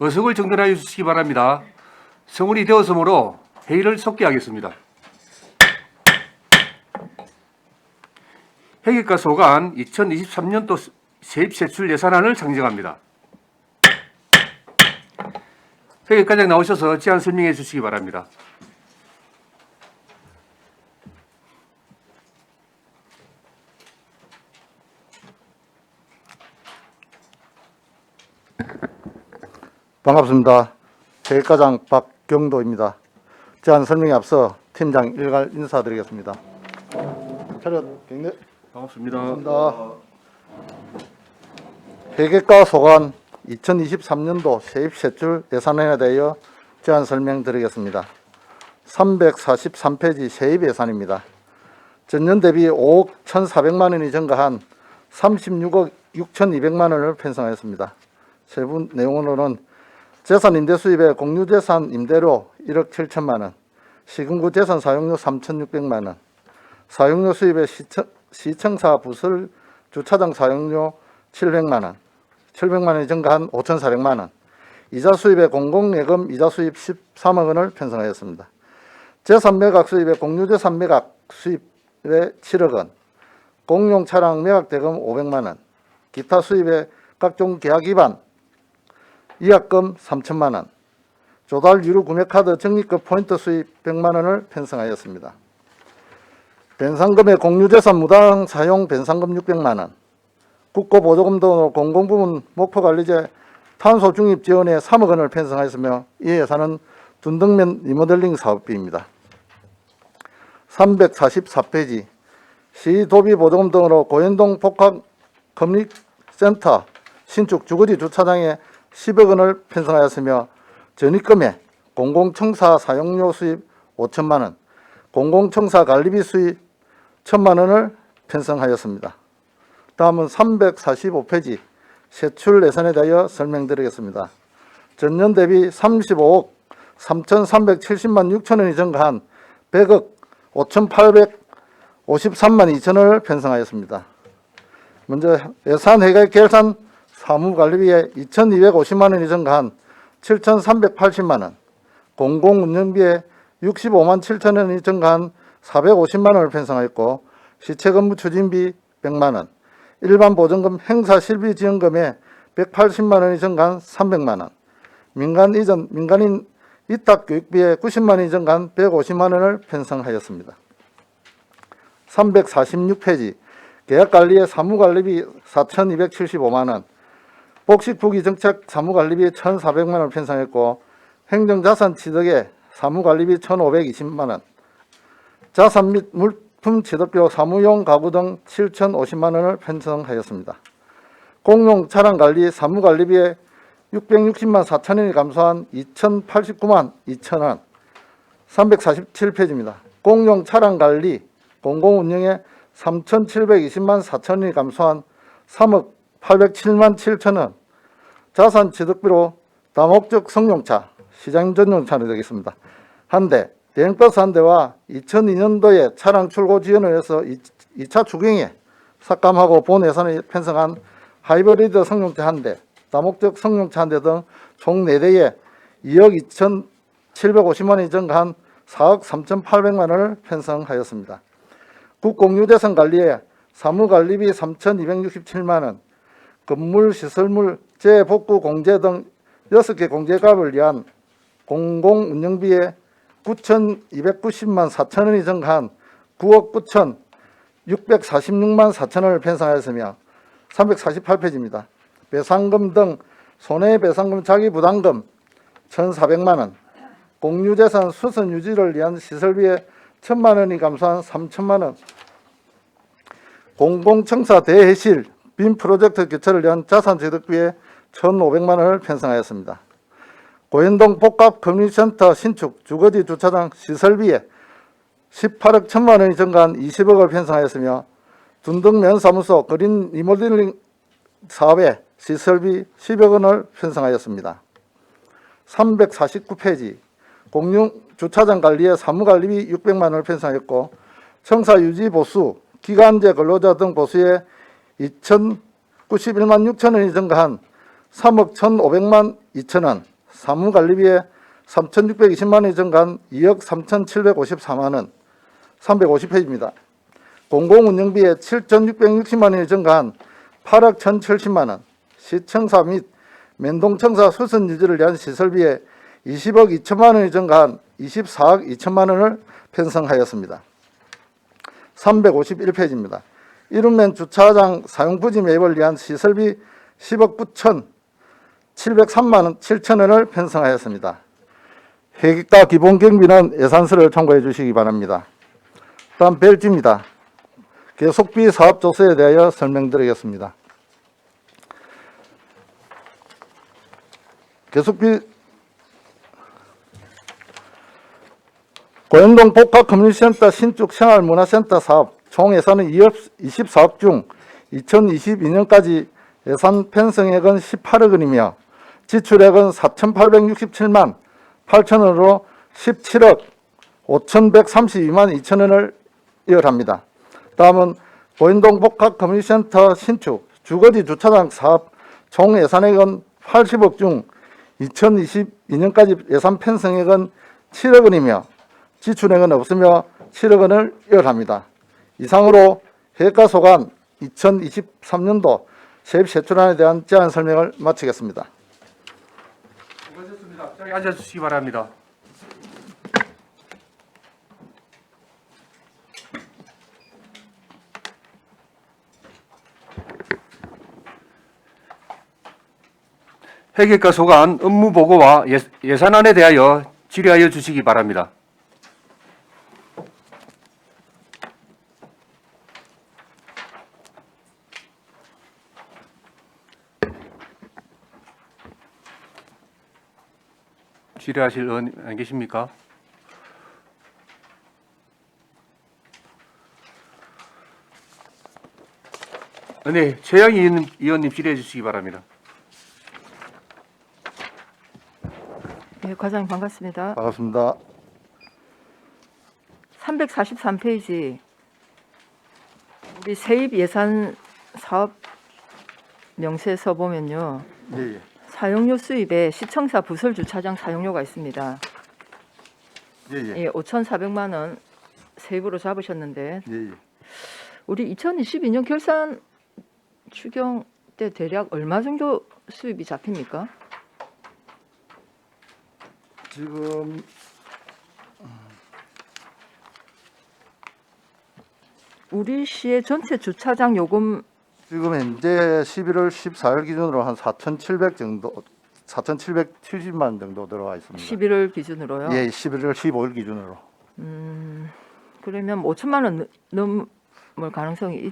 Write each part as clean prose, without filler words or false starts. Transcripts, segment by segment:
의석을 정돈하여 주시기 바랍니다. 성원이 되었으므로 회의를 속기하겠습니다. 회계과 소관 2023년도 세입세출 예산안을 상정합니다. 회계과장 나오셔서 제안 설명해 주시기 바랍니다. 반갑습니다. 회계과장 박경도입니다. 제안 설명에 앞서 팀장 일괄 인사드리겠습니다. 차렷 경례. 반갑습니다. 반갑습니다. 회계과 소관 2023년도 세입세출 예산안에 대하여 제안 설명드리겠습니다. 343페이지 세입 예산입니다. 전년 대비 5억 1,400만 원이 증가한 36억 6,200만 원을 편성하였습니다. 세부 내용으로는 재산 임대 수입의 공유재산 임대료 1억 7천만 원, 시군구 재산 사용료 3,600만 원, 사용료 수입의 시청사 부설 주차장 사용료 700만 원, 700만 원이 증가한 5,400만 원, 이자 수입의 공공예금 이자 수입 13억 원을 편성하였습니다. 재산 매각 수입의 공유재산 매각 수입의 7억 원, 공용 차량 매각 대금 500만 원, 기타 수입의 각종 계약 위반 이약금 3천만 원, 조달 유료 구매카드 적립금 포인트 수입 100만 원을 편성하였습니다. 변상금의 공유재산 무당 사용 변상금 600만 원, 국고보조금 등으로 공공부문 목표관리제 탄소 중립 지원에 3억 원을 편성하였으며 이 예산은 둔덕면 리모델링 사업비입니다. 344페이지 시도비보조금 등으로 고현동 복합금리센터 신축 주거지 주차장에 10억 원을 편성하였으며 전입금에 공공청사 사용료 수입 5천만 원, 공공청사 관리비 수입 1천만 원을 편성하였습니다. 다음은 345페이지 세출 예산에 대하여 설명드리겠습니다. 전년 대비 35억 3,370만 6천 원이 증가한 100억 5,853만 2천 원을 편성하였습니다. 먼저 예산 회계 결산 사무관리비에 2,250만 원이 증가한 7,380만 원, 공공운영비에 65만 7천 원이 증가한 450만 원을 편성하였고 시체근무 추진비 100만 원, 일반 보증금 행사 실비 지원금에 180만 원이 증가한 300만 원, 민간인 위탁 교육비에 90만 원이 증가한 150만 원을 편성하였습니다. 346페이지 계약관리의 사무관리비 4,275만 원, 복식부기 정책 사무관리비 1,400만 원을 편성했고 행정자산 취득에 사무관리비 1,520만 원, 자산 및 물품 취득비로 사무용 가구 등 7,050만 원을 편성하였습니다. 공용 차량관리 사무관리비에 660만 4천 원이 감소한 2,089만 2천 원. 347페이지입니다. 공용 차량관리 공공운영에 3,720만 4천 원이 감소한 3억 807만 7천 원. 자산 취득비로 다목적 승용차, 시장 전용차로 되겠습니다. 한 대, 대형버스 한 대와 2002년도에 차량 출고 지원을 해서 2차 추경에 삭감하고 본 예산을 편성한 하이브리드 승용차 한 대, 다목적 승용차 한 대 등 총 4대에 2억 2,750만 원이 증가한 4억 3,800만 원을 편성하였습니다. 국공유재산 관리에 사무관리비 3,267만 원, 건물, 시설물, 재복구 공제 등 6개 공제값을 위한 공공운영비에 9,290만 4천 원이 증가한 9억 9,646만 4천 원을 편성하였으며 348페이지입니다. 배상금 등 손해배상금 자기부담금 1,400만 원, 공유재산 수선 유지를 위한 시설비에 1,000만 원이 감소한 3천만 원, 공공청사 대해실 빔 프로젝트 교체를 위한 자산취득비에 1,500만 원을 편성하였습니다. 고현동 복합금리센터 신축 주거지 주차장 시설비에 18억 1천만 원이 증가한 20억을 편성하였으며 둔덕면사무소 그린 리모델링 사업에 시설비 10억 원을 편성하였습니다. 349페이지 공용 주차장 관리에 사무관리비 600만 원을 편성하였고 청사 유지 보수, 기간제 근로자 등 보수에 2,091만 6천 원이 증가한 3억 1,500만 2천원, 사무관리비에 3,620만 원이 증가한 2억 3,754만 원, 350페이지입니다. 공공운영비에 7,660만 원이 증가한 8억 1,070만 원, 시청사 및 면동청사 수선 유지를 위한 시설비에 20억 2천만 원이 증가한 24억 2천만 원을 편성하였습니다. 351페이지입니다. 이룸면 주차장 사용부지 매입을 위한 시설비 10억 9천 703만 7천 원을 편성하였습니다. 회계과 기본경비는 예산서를 참고해 주시기 바랍니다. 다음 별지입니다. 계속비 사업조서에 대하여 설명드리겠습니다. 계속비 고현동 복합커뮤니티센터 신축 생활문화센터 사업 총 예산은 24억 중 2022년까지 예산 편성액은 18억 원이며 지출액은 4,867만 8천 원으로 17억 5,132만 2천 원을 이어합니다. 다음은 고현동 복합커뮤니티센터 신축 주거지 주차장 사업 총 예산액은 80억 중 2022년까지 예산 편성액은 7억 원이며 지출액은 없으며 7억 원을 이어합니다. 이상으로 회계과소관 2023년도 세입 세출안에 대한 제안 설명을 마치겠습니다. 수고하셨습니다. 자리 앉아주시기 바랍니다. 회계과 소관 업무 보고와 예산안에 대하여 질의하여 주시기 바랍니다. 질의하실 의원 안 계십니까? 네, 최양희 의원님 질의해 주시기 바랍니다. 네, 과장님 반갑습니다. 반갑습니다. 343페이지 우리 세입 예산 사업 명세서 보면요. 예, 사용료 수입에 시청사 부설 주차장 사용료가 있습니다. 예, 예, 예, 5,400만 원 세입으로 잡으셨는데 예, 예. 우리 2022년 결산 추경 때 대략 얼마 정도 수입이 잡힙니까? 지금 우리 시의 전체 주차장 요금 지금 현재 11월 14일 기준으로 한 4,700 정도, 4,770만 원 정도 들어와 있습니다. 11월 기준으로요. 예, 11월 15일 기준으로. 그러면 5천만 원 넘을 가능성이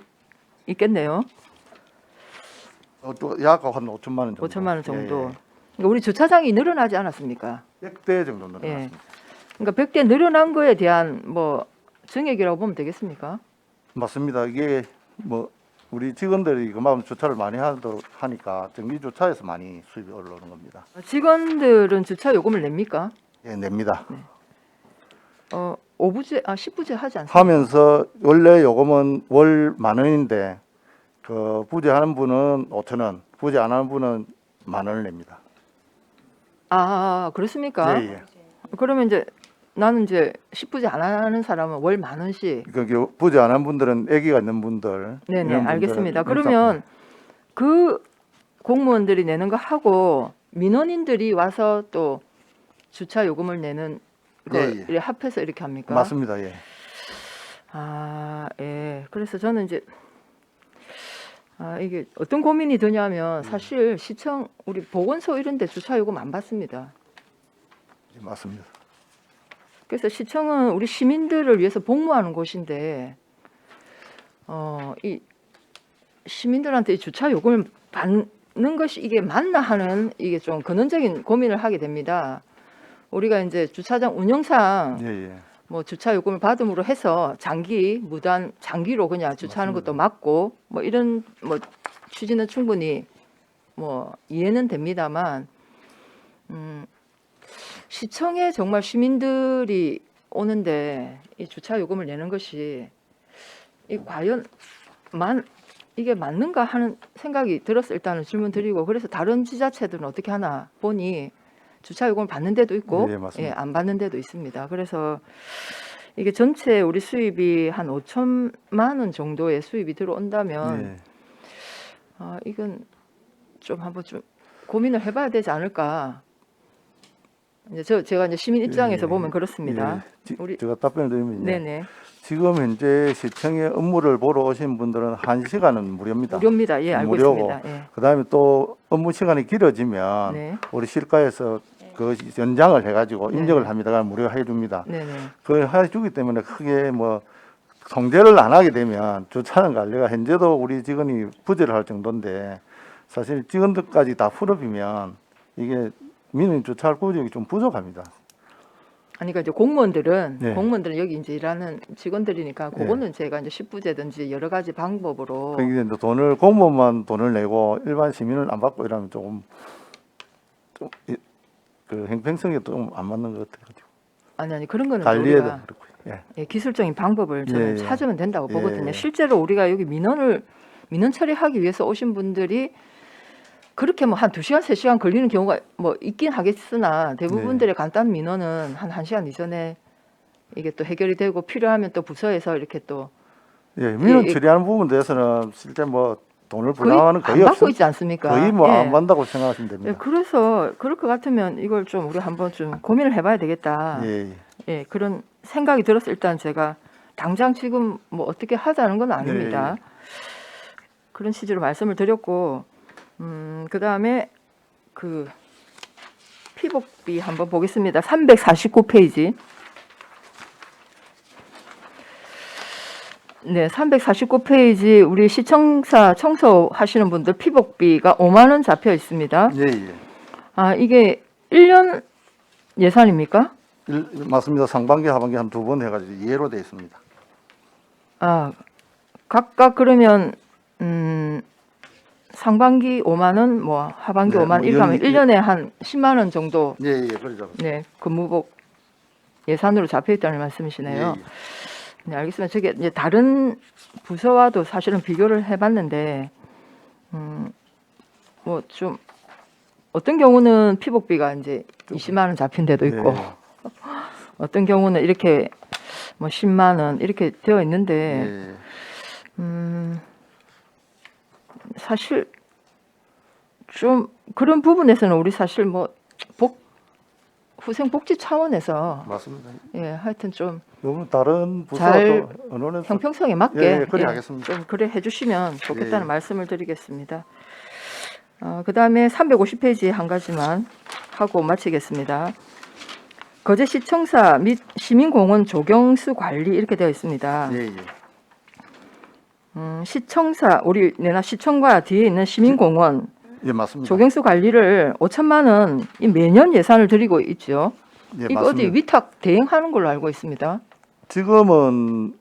있겠네요. 또 약 한 5천만 원 정도. 5천만 원 정도. 예, 그러니까 우리 주차장이 늘어나지 않았습니까? 100대 정도 예. 늘어났습니다. 그러니까 100대 늘어난 거에 대한 뭐 증액이라고 보면 되겠습니까? 맞습니다. 이게 뭐 우리 직원들이 그만큼 주차를 많이 하도록 하니까 정기 주차에서 많이 수입이 올라오는 겁니다. 직원들은 주차 요금을 냅니까? 예, 냅니다. 10부제 하지 않습니까? 하면서 원래 요금은 월 10,000원인데 그 부재하는 분은 5,000원, 부재 안 하는 분은 10,000원을 냅니다. 아, 그렇습니까? 예, 예. 그러면 이제 나는 이제 10부제 안 하는 사람은 월 10,000원씩. 그 부재 안 하는 분들은 아기가 있는 분들. 네네, 이런 분들은 알겠습니다. 그러니까 그러면 그 공무원들이 내는 거 하고 민원인들이 와서 또 주차 요금을 내는 거 예, 예. 합해서 이렇게 합니까? 맞습니다. 예. 아, 예. 그래서 저는 이제 이게 어떤 고민이 드냐면 사실 시청 우리 보건소 이런 데 주차 요금 안 받습니다. 예, 맞습니다. 그래서 시청은 우리 시민들을 위해서 복무하는 곳인데 이 시민들한테 이 주차 요금을 받는 것이 이게 맞나 하는 이게 좀 근원적인 고민을 하게 됩니다. 우리가 이제 주차장 운영상 예, 예. 뭐 주차 요금을 받음으로 해서 장기로 그냥 주차하는 맞습니다. 것도 맞고 뭐 이런 뭐 취지는 충분히 뭐 이해는 됩니다만 시청에 정말 시민들이 오는데 이 주차 요금을 내는 것이 이 과연 이게 맞는가 하는 생각이 들었을 일단은 질문 드리고 그래서 다른 지자체들은 어떻게 하나 보니 주차 요금을 받는 데도 있고 예, 맞습니다. 안 받는 데도 있습니다. 그래서 이게 전체 우리 수입이 한 5천만 원 정도의 수입이 들어온다면 예. 이건 좀 한번 좀 고민을 해봐야 되지 않을까. 이제 제가 이제 시민 입장에서 예, 보면 그렇습니다. 우리 제가 답변을 드리면요. 네네 지금 현재 시청의 업무를 보러 오신 분들은 1시간은 무료입니다. 무료입니다. 예 알고 무료고. 있습니다. 예. 그다음에 또 업무 시간이 길어지면 네. 우리 실가에서 그 연장을 해가지고 네. 인정을 합니다. 그럼 무료 해줍니다. 네네. 그걸 해주기 때문에 크게 뭐 통제를 안 하게 되면 주차는 관리가 현재도 우리 직원이 부재를 할 정도인데 사실 직원들까지 다 풀업이면 이게 민원 주차할 구역이 좀 부족합니다. 아니 그러니까 이제 공무원들은 네. 여기 이제 일하는 직원들이니까 그거는 제가 이제 10부제든지 여러 가지 방법으로 그러니까 이제 돈을 공무원만 돈을 내고 일반 시민을 안 받고 이러면 좀 그 행평성이 좀 안 맞는 것 같아요. 아니 그런 거는 관리에도 우리가 그렇고요. 예. 예, 기술적인 방법을 저는 예, 예. 찾으면 된다고 예, 보거든요. 예. 실제로 우리가 여기 민원 처리하기 위해서 오신 분들이 그렇게 뭐 한 2시간, 3시간 걸리는 경우가 뭐 있긴 하겠으나 대부분들의 간단 민원은 한 1시간 이전에 이게 또 해결이 되고 필요하면 또 부서에서 이렇게 또 예, 민원 예, 예. 처리하는 부분에 대해서는 실제 뭐 돈을 거의 부담하는 안 거의 받고 없습니다. 있지 않습니까? 거의 뭐 안 예. 받는다고 생각하시면 예, 됩니다. 그래서 그럴 것 같으면 이걸 좀 우리 한번 좀 고민을 해봐야 되겠다. 예, 예. 예, 그런 생각이 들어서 일단 제가 당장 지금 뭐 어떻게 하자는 건 아닙니다. 예. 그런 취지로 말씀을 드렸고, 그 다음에 그 피복비 한번 보겠습니다. 349페이지. 네, 349페이지 우리 시청사 청소하시는 분들 피복비가 5만 원 잡혀 있습니다. 예, 예. 아, 이게 1년 예산입니까? 맞습니다. 상반기, 하반기 한 2번 해가지고 이해로 되어 있습니다. 아, 각각 그러면 상반기 5만 원, 뭐 하반기 네, 5만 원 뭐 이렇게 하면 연- 1년에 한 10만 원 정도 예, 예, 그러죠. 네, 근무복 예산으로 잡혀 있다는 말씀이시네요. 예, 예. 네, 알겠습니다. 저게 이제 다른 부서와도 사실은 비교를 해봤는데, 뭐 좀 어떤 경우는 피복비가 이제 20만 원 잡힌 데도 있고, 예. 어떤 경우는 이렇게 뭐 10만 원 이렇게 되어 있는데, 예. 사실 좀 그런 부분에서는 우리 사실 뭐 후생 복지 차원에서 맞습니다. 예, 하여튼 좀 너무 다른 잘 부서와 또 언론에서 형평성에 맞게 예, 그래 하겠습니다. 좀 그래 해주시면 좋겠다는 예. 말씀을 드리겠습니다. 그 다음에 350페이지 한 가지만 하고 마치겠습니다. 거제 시청사 및 시민공원 조경수 관리 이렇게 되어 있습니다. 예, 예. 시청사 우리 내나 시청과 뒤에 있는 시민공원 예, 맞습니다. 조경수 관리를 5천만 원 매년 예산을 드리고 있죠. 예, 이거 맞습니다. 어디 위탁 대행하는 걸로 알고 있습니다. 지금은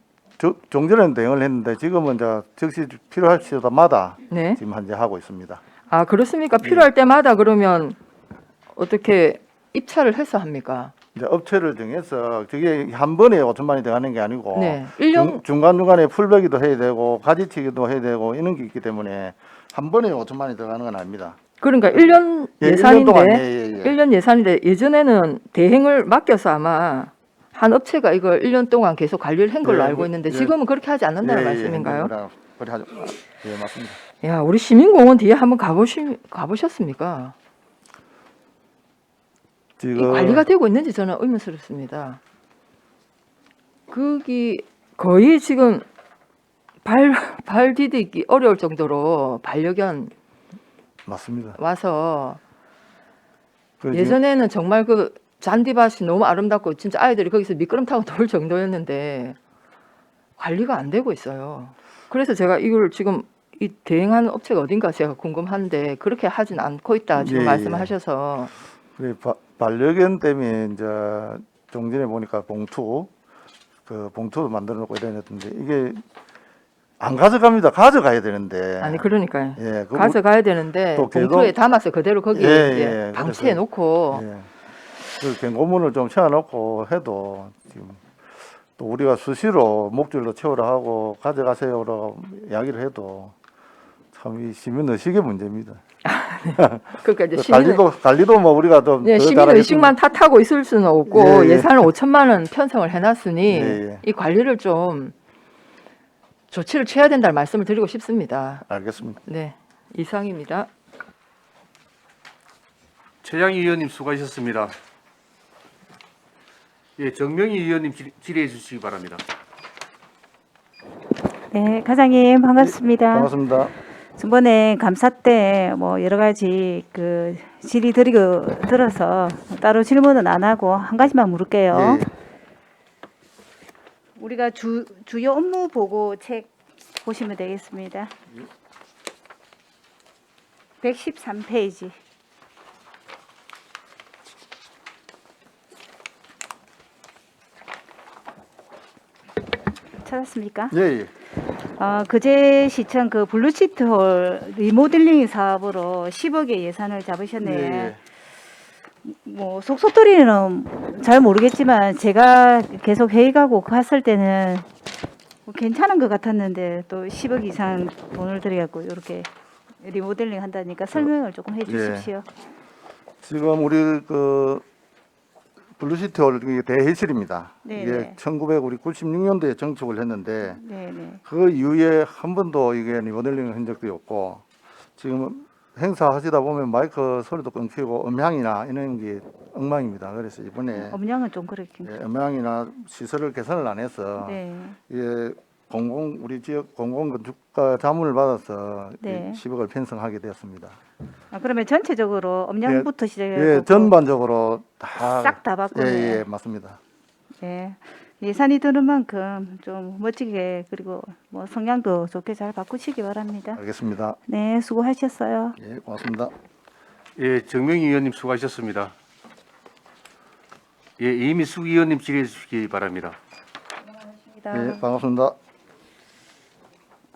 종전에는 대응을 했는데 지금은 이제 즉시 필요할 시마다 네. 지금 현재 하고 있습니다. 아 그렇습니까? 필요할 때마다 그러면 어떻게 입찰을 해서 합니까? 이제 업체를 정해서 저게 한 번에 5천만이 들어가는 게 아니고 네. 1년 중간중간에 풀베기도 해야 되고 가지치기도 해야 되고 이런 게 있기 때문에 한 번에 5천만이 들어가는 건 아닙니다. 그러니까 1년 예, 예산인데 1년 동안, 예. 1년 예산인데 예전에는 대행을 맡겨서 아마 한 업체가 이걸 1년 동안 계속 관리를 한 걸로 예, 알고 있는데 예. 지금은 그렇게 하지 않는다는 예, 말씀인가요? 그래 하죠. 예, 맞습니다. 야, 우리 시민공원 뒤에 한번 가보셨습니까? 이 지금 관리가 되고 있는지 저는 의문스럽습니다. 거기 거의 지금 발 디디기 어려울 정도로 반려견 맞습니다. 와서 그 예전에는 정말 그 잔디밭이 너무 아름답고 진짜 아이들이 거기서 미끄럼 타고 놀 정도였는데 관리가 안 되고 있어요. 그래서 제가 이걸 지금 이 대행하는 업체가 어딘가 제가 궁금한데 그렇게 하진 않고 있다 지금 예, 말씀을 예. 하셔서 그래, 반려견 때문에 이제 종전에 보니까 봉투도 만들어 놓고 이랬는데 이게 안 가져갑니다. 가져가야 되는데. 아니 그러니까요. 예, 그거 가져가야 되는데 또 봉투에 계속- 담아서 그대로 거기에 예, 이제 예, 방치해 그래서- 놓고 예. 그 경고문을 좀 채워놓고 해도 지금 또 우리가 수시로 목줄로 채우라 하고 가져가세요라고 이야기를 해도 참 이 시민 의식의 문제입니다. 그러니까 이제 시민 관리도 뭐 우리가 더 네, 더 시민 잘하겠지만 의식만 탓하고 있을 수는 없고 예, 예. 예산을 5천만 원 편성을 해놨으니 예, 예. 이 관리를 좀 조치를 취해야 된다는 말씀을 드리고 싶습니다. 알겠습니다. 네, 이상입니다. 최양희 의원님 수고하셨습니다. 예, 정명희 의원님 질의해 주시기 바랍니다. 네, 과장님 반갑습니다. 반갑습니다. 저번에 감사 때 뭐 여러 가지 그 질의 들어서 따로 질문은 안 하고 한 가지만 물을게요. 예, 우리가 주요 업무 보고 책 보시면 되겠습니다. 113페이지. 찾았습니까? 예, 예. 그제시청 그 블루시트홀 리모델링 사업으로 10억의 예산을 잡으셨네요. 예, 뭐 속속들이는 잘 모르겠지만 제가 계속 회의 가고 갔을 때는 뭐 괜찮은 것 같았는데 또 10억 이상 돈을 들여갖고 이렇게 리모델링 한다니까 설명을 조금 해주십시오. 지금 우리 그 블루시티홀 이게 대회실입니다. 네, 이게 네. 1996년도에 정축을 했는데 네네. 그 이후에 한 번도 이게 리모델링을 한 적도 없고 지금 행사하시다 보면 마이크 소리도 끊기고 음향이나 이런 게 엉망입니다. 그래서 이번에 음량은 좀 그렇긴. 음향이나 시설을 개선을 안 해서 네. 이게 우리 지역 공공건축가 자문을 받아서 네. 10억을 편성하게 되었습니다. 그러면 전체적으로 음량부터 시작해서 예, 전반적으로 싹 다 바꾸네. 예, 맞습니다. 네. 예산이 드는 만큼 좀 멋지게 그리고 뭐 성향도 좋게 잘 바꾸시기 바랍니다. 알겠습니다. 네, 수고하셨어요. 예, 고맙습니다. 예, 정명희 의원님 수고하셨습니다. 예, 이미숙 의원님 질의해 주시기 바랍니다. 예, 반갑습니다.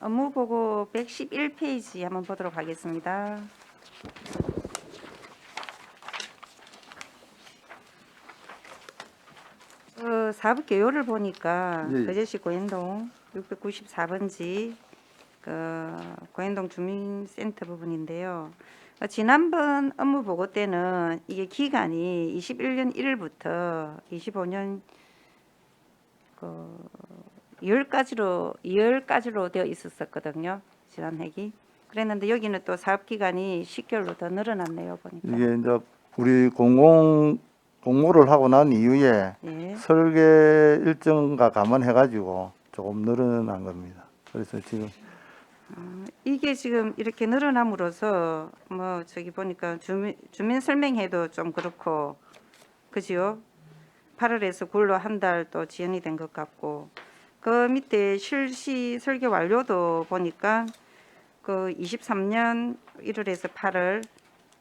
업무보고 111페이지 한번 보도록 하겠습니다. 사업 개요를 보니까 예, 예. 거제시 고현동 694번지 고현동 주민센터 부분인데요. 지난번 업무 보고 때는 이게 기간이 21년 1일부터 25년 2월까지로 되어 있었거든요. 지난 해기. 그랬는데 여기는 또 사업 기간이 10개월로 더 늘어났네요. 보니까. 이게 이제 우리 공모를 하고 난 이후에 예. 설계 일정과 감안해가지고 조금 늘어난 겁니다. 그래서 지금 이게 지금 이렇게 늘어남으로써 뭐 저기 보니까 주민 설명회도 좀 그렇고 그지요? 8월에서 9월로 한 달 또 지연이 된 것 같고 그 밑에 실시 설계 완료도 보니까 그 23년 1월에서 8월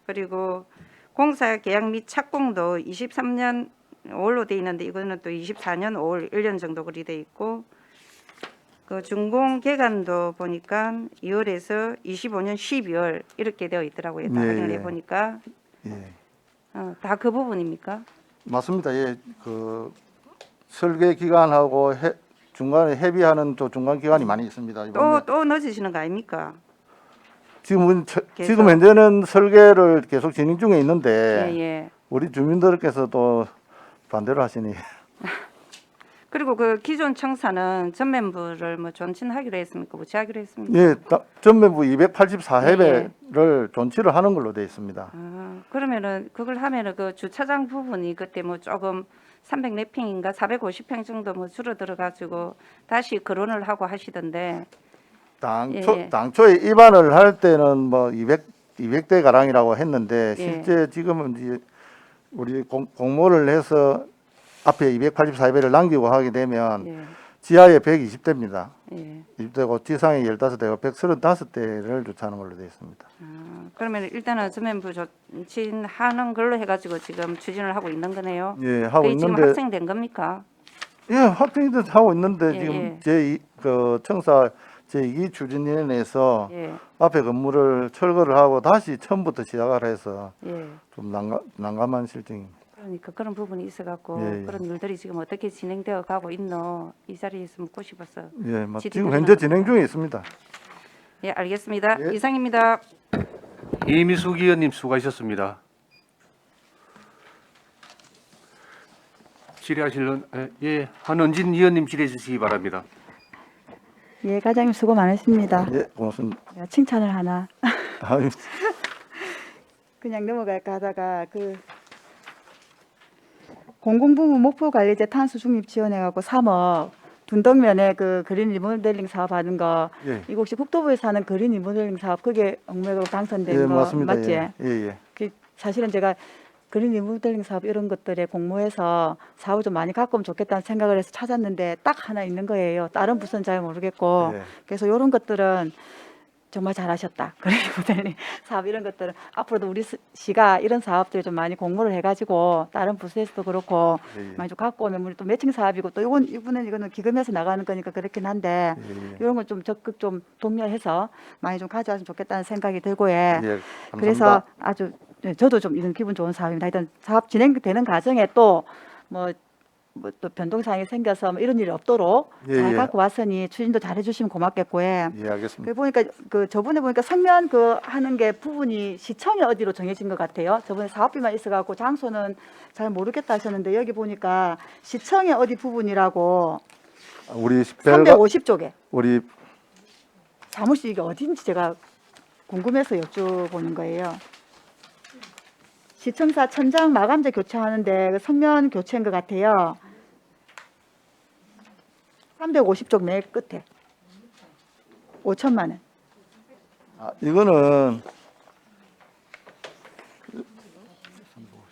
그리고 공사 계약 및 착공도 23년 5월로 돼 있는데 이거는 또 24년 5월 1년 정도 그리 돼 있고 그 준공 개간도 보니까 2월에서 25년 12월 이렇게 되어 있더라고요. 다 예, 확인을 예. 해보니까 예, 다 그 부분입니까? 맞습니다. 예, 그 설계 기간하고 중간에 협의하는 또 중간 기간이 많이 있습니다. 이번에 또 늦으시는 거 아닙니까? 지금 계속. 지금 현재는 설계를 계속 진행 중에 있는데 예. 우리 주민들께서도 반대를 하시니 그리고 그 기존 청사는 전면부를 뭐 존칭하기로 했습니까? 무치하기로 했습니까? 예, 전면부 284회배를 존치를 하는 걸로 되어 있습니다. 그러면은 그걸 하면은 그 주차장 부분이 그때 뭐 조금 304평인가 450평 정도 뭐 줄어들어 가지고 다시 거론을 하고 하시던데 예. 당초에 입안을 할 때는 뭐 200대 가량이라고 했는데 예. 실제 지금은 이제 우리 공모를 해서 앞에 284회를 남기고 하게 되면 예. 지하에 120대입니다. 예. 20대고 지상에 15대고 135대를 주차하는 걸로 되어 있습니다. 그러면 일단은 전면부 조치하는 걸로 해가지고 지금 추진을 하고 있는 거네요. 예, 하고 그게 지금 있는데 확정된 겁니까? 예, 확정이 하고 있는데 예, 지금 예. 그 청사 제2기 추진위원회에서 예. 앞에 건물을 철거를 하고 다시 처음부터 시작을 해서 예. 좀 난감한 실정입니다. 그러니까 그런 부분이 있어갖고 예, 예. 그런 일들이 지금 어떻게 진행되어 가고 있노 이 자리에서 묻고 싶어서 예, 지금 질의드리는 현재 진행 겁니다. 중에 있습니다. 예, 알겠습니다. 예. 이상입니다. 이미숙 의원님 수고하셨습니다. 질의하실는 한은진 의원님 질의해 주시기 바랍니다. 예, 과장님 수고 많으십니다. 예, 고맙습니다. 제가 칭찬을 하나 아유, 그냥 넘어갈까 하다가 그 공공부문 목표관리제 탄소 중립 지원해갖고 3억 둔덕면에 그 그린 리모델링 사업 하는 거 예. 이거 혹시 국토부에서 하는 그린 리모델링 사업 그게 엉맥으로 당선된 예, 거 맞습니다. 맞지? 예, 예. 그 사실은 제가 그린 리모델링 사업 이런 것들에 공모해서 사업을 좀 많이 갖고 오면 좋겠다는 생각을 해서 찾았는데 딱 하나 있는 거예요. 다른 부서는 잘 모르겠고 예. 그래서 이런 것들은 정말 잘하셨다. 그린 리모델링 사업 이런 것들은 앞으로도 우리 시가 이런 사업들 좀 많이 공모를 해가지고 다른 부서에서도 그렇고 예, 예. 많이 좀 갖고 오면 우리 또 매칭 사업이고 또 이거는 기금에서 나가는 거니까 그렇긴 한데 예, 예. 이런 걸 좀 적극 좀 독려해서 많이 좀 가져왔으면 좋겠다는 생각이 들고 예. 예, 감사합니다. 그래서 아주 저도 좀 이런 기분 좋은 사업입니다. 하여튼 사업 진행되는 과정에 또 뭐 또 변동사항이 생겨서 뭐 이런 일이 없도록 예, 잘 예. 갖고 왔으니 추진도 잘 해주시면 고맙겠고 예. 예, 알겠습니다. 그 보니까 그 저번에 보니까 성면 그 하는 게 부분이 시청이 어디로 정해진 것 같아요. 저번에 사업비만 있어갖고 장소는 잘 모르겠다 하셨는데 여기 보니까 시청의 어디 부분이라고 우리 별가 350쪽에 우리 사무실 이게 어딘지 제가 궁금해서 여쭤보는 거예요. 시청사 천장 마감재 교체하는데 그 성면 교체인 것 같아요. 350쪽 맨 끝에 5천만 원. 이거는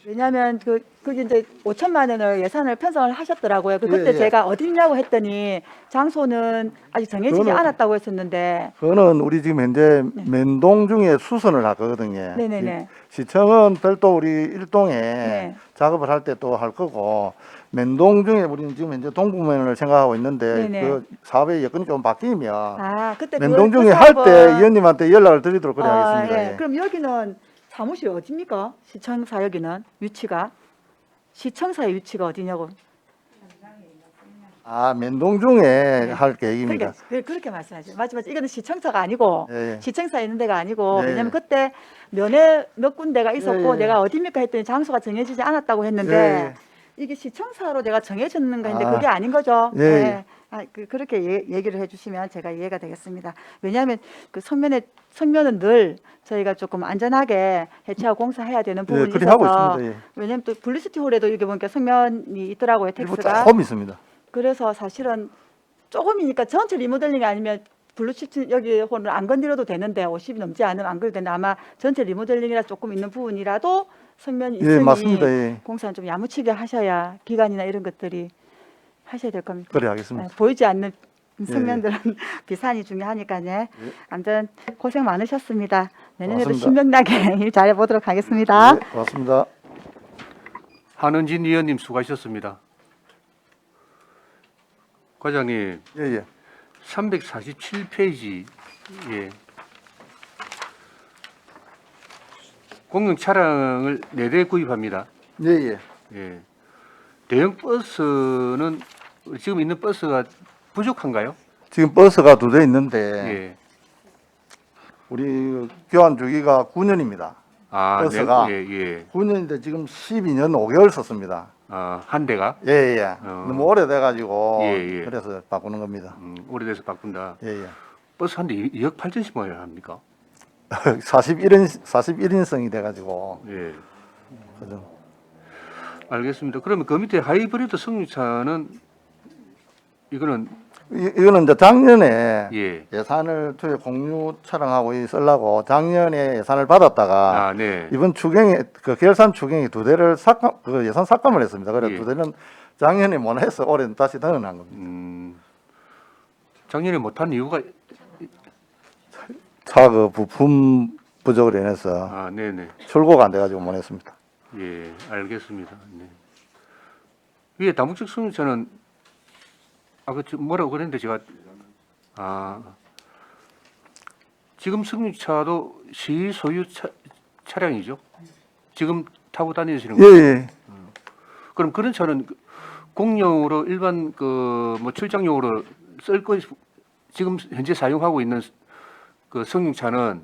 왜냐하면 그게 이제 5천만 원을 예산을 편성을 하셨더라고요. 그때 예, 예. 제가 어디냐고 했더니 장소는 아직 정해지지 그거는- 않았다고 했었는데. 그거는 우리 지금 현재 면동 중에 수선을 하거든요. 네네네. 시청은 별도 우리 일동에 네. 작업을 할 때 또 할 거고 면동 중에 우리는 지금 현재 동부면을 생각하고 있는데 네네. 그 사업의 여건이 좀 바뀌면 아 그때 면동 그 중에 할 때 사업은- 위원님한테 연락을 드리도록 그래 하겠습니다. 예. 예. 그럼 여기는 사무실이 어디입니까? 시청사 여기는 위치가 시청사의 위치가 어디냐고. 면동 중에 할 계획입니다. 그렇게 말씀하세요. 맞지. 이거는 시청사가 아니고 예, 예. 시청사에 있는 데가 아니고 예, 왜냐면 예. 그때 면에 몇 군데가 있었고 예, 예. 내가 어디입니까 했더니 장소가 정해지지 않았다고 했는데 예, 예. 이게 시청사로 내가 정해졌는가 했는데 아. 그게 아닌 거죠. 예, 예. 그렇게 얘기를 해주시면 제가 이해가 되겠습니다. 왜냐하면 그 성면은 늘 저희가 조금 안전하게 해체하고 공사해야 되는 부분이 그리 하고 있어서 있습니다. 예. 왜냐하면 또 블루시티 홀에도 이게 보니까 성면이 있더라고요. 일부 텍스가. 조금 있습니다. 그래서 사실은 조금이니까 전체 리모델링이 아니면 블루시트 여기 홀은 안 건드려도 되는데 50이 넘지 않으면 안 건드려도 되는데 아마 전체 리모델링이라 조금 있는 부분이라도 성면이 있으니 예, 맞습니다. 예. 공사는 좀 야무치게 하셔야 기간이나 이런 것들이 하셔야 될 겁니다. 그래 하겠습니다. 보이지 않는 성면들은 비산이 중요하니까요. 아무튼 고생 많으셨습니다. 내년에도 고맙습니다. 신명나게 일 잘해보도록 하겠습니다. 네, 고맙습니다. 한은진 의원님 수고하셨습니다. 과장님, 예, 예. 347페이지 공용 차량을 4대 구입합니다. 예, 예. 예. 대형 버스는 지금 있는 버스가 부족한가요? 지금 버스가 2대 있는데 예. 우리 교환 주기가 9년입니다. 버스가? 예, 예. 9년인데 지금 12년 5개월 썼습니다. 한 대가 예, 예. 너무 오래돼가지고 예, 예. 그래서 바꾸는 겁니다. 오래돼서 바꾼다. 예, 예. 버스 한 대 2억 8천씩 모여야 합니까? 41인승이 돼가지고 예. 그죠. 알겠습니다. 그러면 그 밑에 하이브리드 승용차는 이거는 이거는 이제 작년에 예. 예산을 투에 공유 차량하고 쓰려고 작년에 예산을 받았다가 네. 이번 추경에 그 결산 추경에 2대를 예산 삭감을 했습니다. 그래서 예. 2대는 작년에 못 해서 올해 다시 넣어놓은 겁니다. 작년에 못한 이유가 차 그 부품 부족으로 인해서 네네. 출고가 안 돼가지고 못 했습니다. 예, 알겠습니다. 네. 위에 다목적 승용차는 뭐라고 그랬는데 제가 지금 승용차도 시 소유 차량이죠. 지금 타고 다니시는 예, 거. 예. 그럼 그런 차는 공용으로 일반 뭐 출장용으로 쓸 거 지금 현재 사용하고 있는 그 승용차는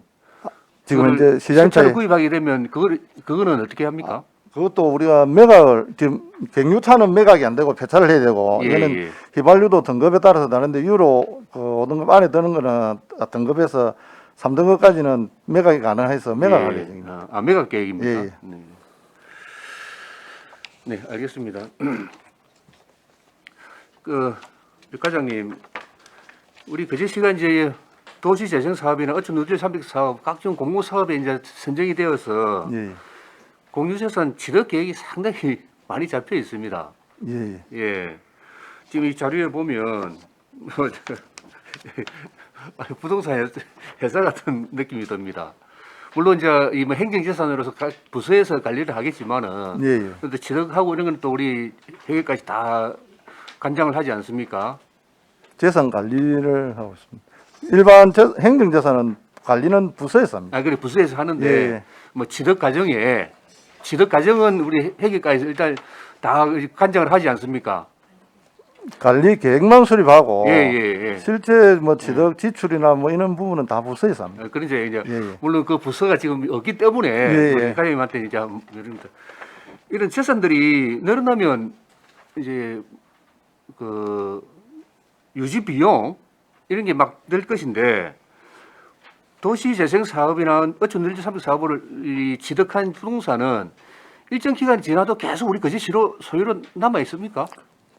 지금 그거를 이제 시장차에 신차를 구입하게 되면 그거는 어떻게 합니까? 그것도 우리가 매각을 지금 경유차는 매각이 안 되고 폐차를 해야 되고 예, 이거는 예. 휘발유도 등급에 따라서 다른데 유로 그 5등급 안에 드는 거는 등급에서 3등급까지는 매각이 가능해서 매각할 예. 예정입니다. 매각 계획입니까? 예, 예. 네. 네, 알겠습니다. 그 과장님, 우리 그제 시간 이제 도시 재생 사업이나 어촌 누질 300 사업, 각종 공모 사업에 이제 선정이 되어서 예, 예. 공유재산 지력 계획이 상당히 많이 잡혀 있습니다. 예, 예. 예. 지금 이 자료에 보면 뭐 부동산 회사 같은 느낌이 듭니다. 물론 이제 이 뭐 행정재산으로서 각 부서에서 관리를 하겠지만은 예, 예. 그런데 지력하고 이런 건 또 우리 회계까지 다 관장을 하지 않습니까? 재산 관리를 하고 있습니다. 일반 행정재산은 관리는 부서에서 합니다. 그래 부서에서 하는데 예, 예. 뭐 지력 과정은 우리 회계까지 일단 다 관장을 하지 않습니까? 관리 계획만 수립하고 예. 실제 뭐 지적 지출이나 뭐 이런 부분은 다 부서에서 합니다. 그러니까 이제 예, 예. 물론 그 부서가 지금 없기 때문에 예, 예. 우리 과장님한테 이제 이런 재산들이 늘어나면 이제 그 유지 비용 이런 게 막 늘 것인데 도시 재생 사업이나 어촌 늘지 300 사업을 이 취득한 부동산은 일정 기간 지나도 계속 우리 거제시로 소유로 남아 있습니까?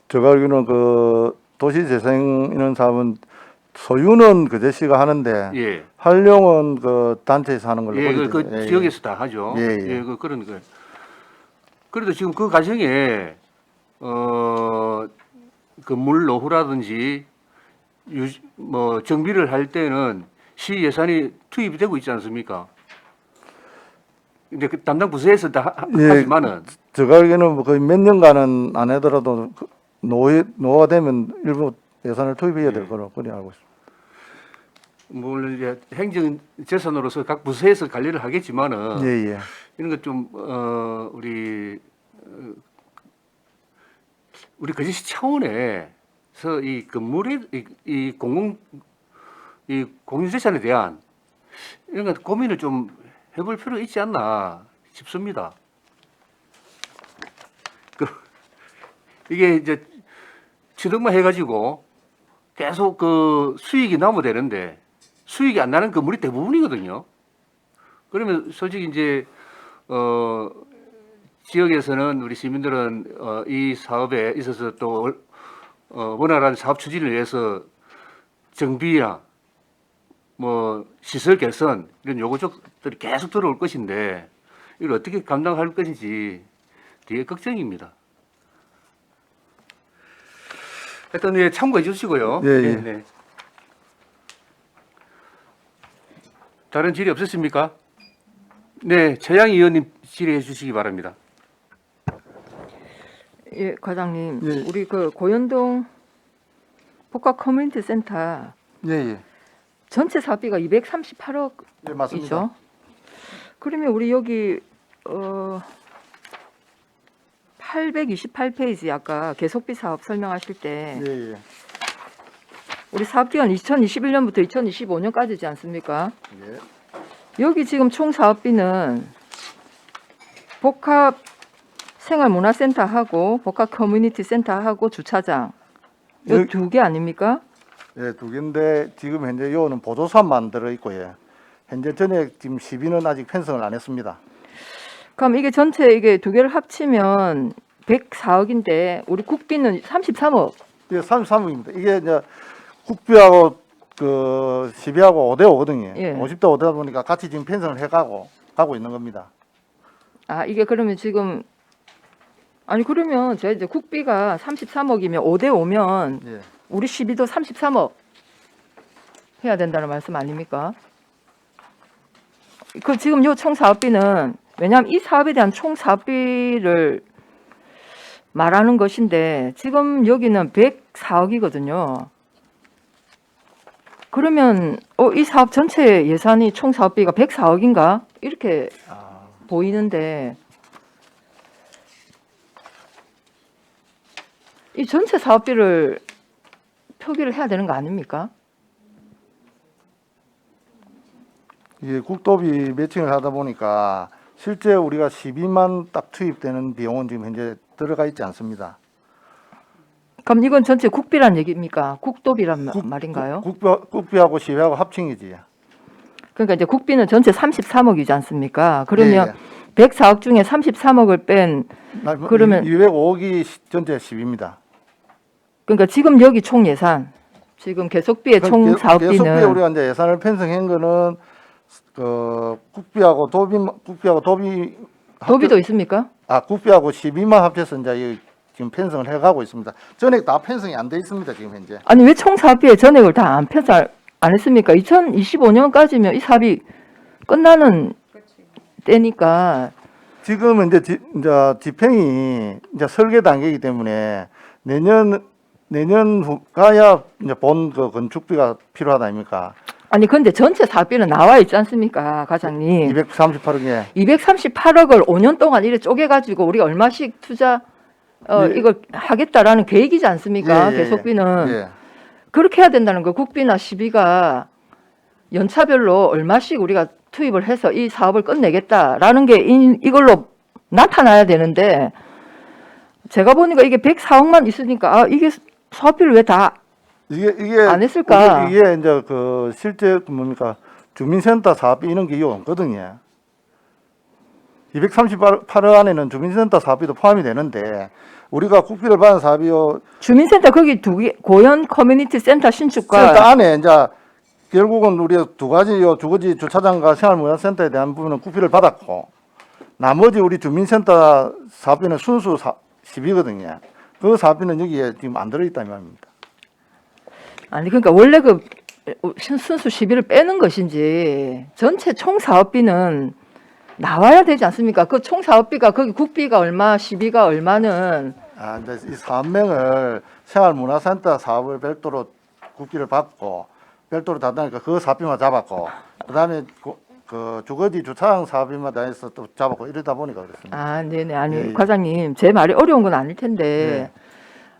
제가 알기로는 그 도시재생 이런 사업은 소유는 그제시가 하는데 예. 활용은 그 단체에서 하는 걸로 예, 보이죠. 그 지역에서 다 하죠. 예, 예. 그런 거. 그래도 지금 그 과정에 그 물 노후라든지 뭐 정비를 할 때는 시 예산이 투입이 되고 있지 않습니까? 이제 그 담당 부서에서 다 예. 하지만은 제가 알기로는 뭐 거의 몇 년간은 안 하더라도 그 노후가 되면 일부 예산을 투입해야 될 거로 그렇게 알고 있습니다. 물론 이제 행정 재산으로서 각 부서에서 관리를 하겠지만은 예, 예. 이런 것 좀 우리 거제시 차원에서 이 건물의 이 공유재산에 대한 이런 것 고민을 좀 해볼 필요가 있지 않나 싶습니다. 이게 이제 취득만 해가지고 계속 그 수익이 나면 되는데 수익이 안 나는 건물이 대부분이거든요. 그러면 솔직히 이제 지역에서는 우리 시민들은 이 사업에 있어서 또 원활한 사업 추진을 위해서 정비나 뭐 시설 개선 이런 요구족들이 계속 들어올 것인데 이걸 어떻게 감당할 것인지 되게 걱정입니다. 하여튼 예, 참고해 주시고요. 예, 예. 네. 다른 질의 없으십니까? 네, 최양 의원님 질의해 주시기 바랍니다. 예, 과장님, 예. 우리 그 고현동 복합 커뮤니티 센터 예, 예. 전체 사업비가 238억이죠. 예, 맞습니다. 그러면 우리 여기 828페이지 아까 계속비 사업 설명하실 때 예, 예. 우리 사업 기간 2021년부터 2025년까지지 않습니까? 예. 여기 지금 총 사업비는 복합 생활문화센터하고 복합 커뮤니티 센터하고 주차장 이 여기- 두 개 아닙니까? 예, 두 개인데 지금 현재 요는 보조사만 들어 있고 예. 현재 전액 지금 시비는 아직 편성을 안 했습니다. 그럼 이게 전체 이게 두 개를 합치면 104억인데 우리 국비는 33억. 예, 33억입니다. 이게 이제 국비하고 그 시비하고 5대 5거든요. 예. 50대 5다 보니까 같이 지금 편성을 가고 있는 겁니다. 아 이게 그러면 지금 아니 그러면 제가 이제 국비가 33억이면 5대 5면 예. 우리 시비도 33억 해야 된다는 말씀 아닙니까? 그 지금 요 총 사업비는 왜냐하면 이 사업에 대한 총 사업비를 말하는 것인데 지금 여기는 104억이거든요. 그러면 이 사업 전체 예산이 총 사업비가 104억인가 이렇게 보이는데 이 전체 사업비를 표기를 해야 되는 거 아닙니까? 이게 국도비 매칭을 하다 보니까 실제 우리가 12만 딱 투입되는 비용은 지금 현재 들어가 있지 않습니다. 그럼 이건 전체 국비란 얘기입니까? 국도비란 말인가요? 국비하고 시비하고 합칭이지. 그러니까 이제 국비는 전체 33억이지 않습니까? 그러면 예, 104억 중에 33억을 뺀 그러면- 205억이 전체 10입니다. 그러니까 지금 여기 총 예산 지금 계속비의 총 계속비에 사업비는 우리가 이제 예산을 편성한 거는 국비하고 도비 도비도 있습니까? 국비하고 12만 합쳐서 이제 지금 편성을 해가고 있습니다. 전액 다 편성이 안 돼 있습니다. 지금 현재. 아니 왜 총 사업비의 전액을 다 안 했습니까? 2025년까지면 이 사업이 끝나는 때니까 지금은 이제 집행이 이제 설계 단계이기 때문에 내년 후가야 이제 본 그 건축비가 필요하다 아닙니까? 아니 근데 전체 사업비는 나와 있지 않습니까, 과장님? 238억에 238억을 5년 동안 이래 쪼개가지고 우리가 얼마씩 투자 예. 이걸 하겠다라는 계획이지 않습니까? 계속비는 예. 그렇게 해야 된다는 거. 국비나 시비가 연차별로 얼마씩 우리가 투입을 해서 이 사업을 끝내겠다라는 게 이걸로 나타나야 되는데 제가 보니까 이게 104억만 있으니까 이게 사업비를 왜 다 이게 안 했을까? 이게 이제 그 실제 뭡니까 주민센터 사업비 이런 게 없거든요. 238억 안에는 주민센터 사업비도 포함이 되는데 우리가 국비를 받은 사업이요 주민센터 거기 두 개, 고현 커뮤니티 센터 신축과 센터 안에 이제 결국은 우리가 두 가지 주차장과 생활문화센터에 대한 부분은 국비를 받았고 나머지 우리 주민센터 사업비는 순수 시비거든요. 그 사업비는 여기에 지금 안 들어있다는 말입니다. 아니 그러니까 원래 그 순수 시비를 빼는 것인지 전체 총 사업비는 나와야 되지 않습니까? 그 총 사업비가 거기 국비가 얼마, 시비가 얼마는 이제 이 사업명을 생활문화센터 사업을 별도로 국비를 받고 별도로 다다니까 그 사업비만 잡았고 그다음에 그 주거지 주차장 사업비만 다 해서 또 잡았고 이러다 보니까 그렇습니다. 아, 네네. 아니 예, 예. 과장님 제 말이 어려운 건 아닐 텐데 예.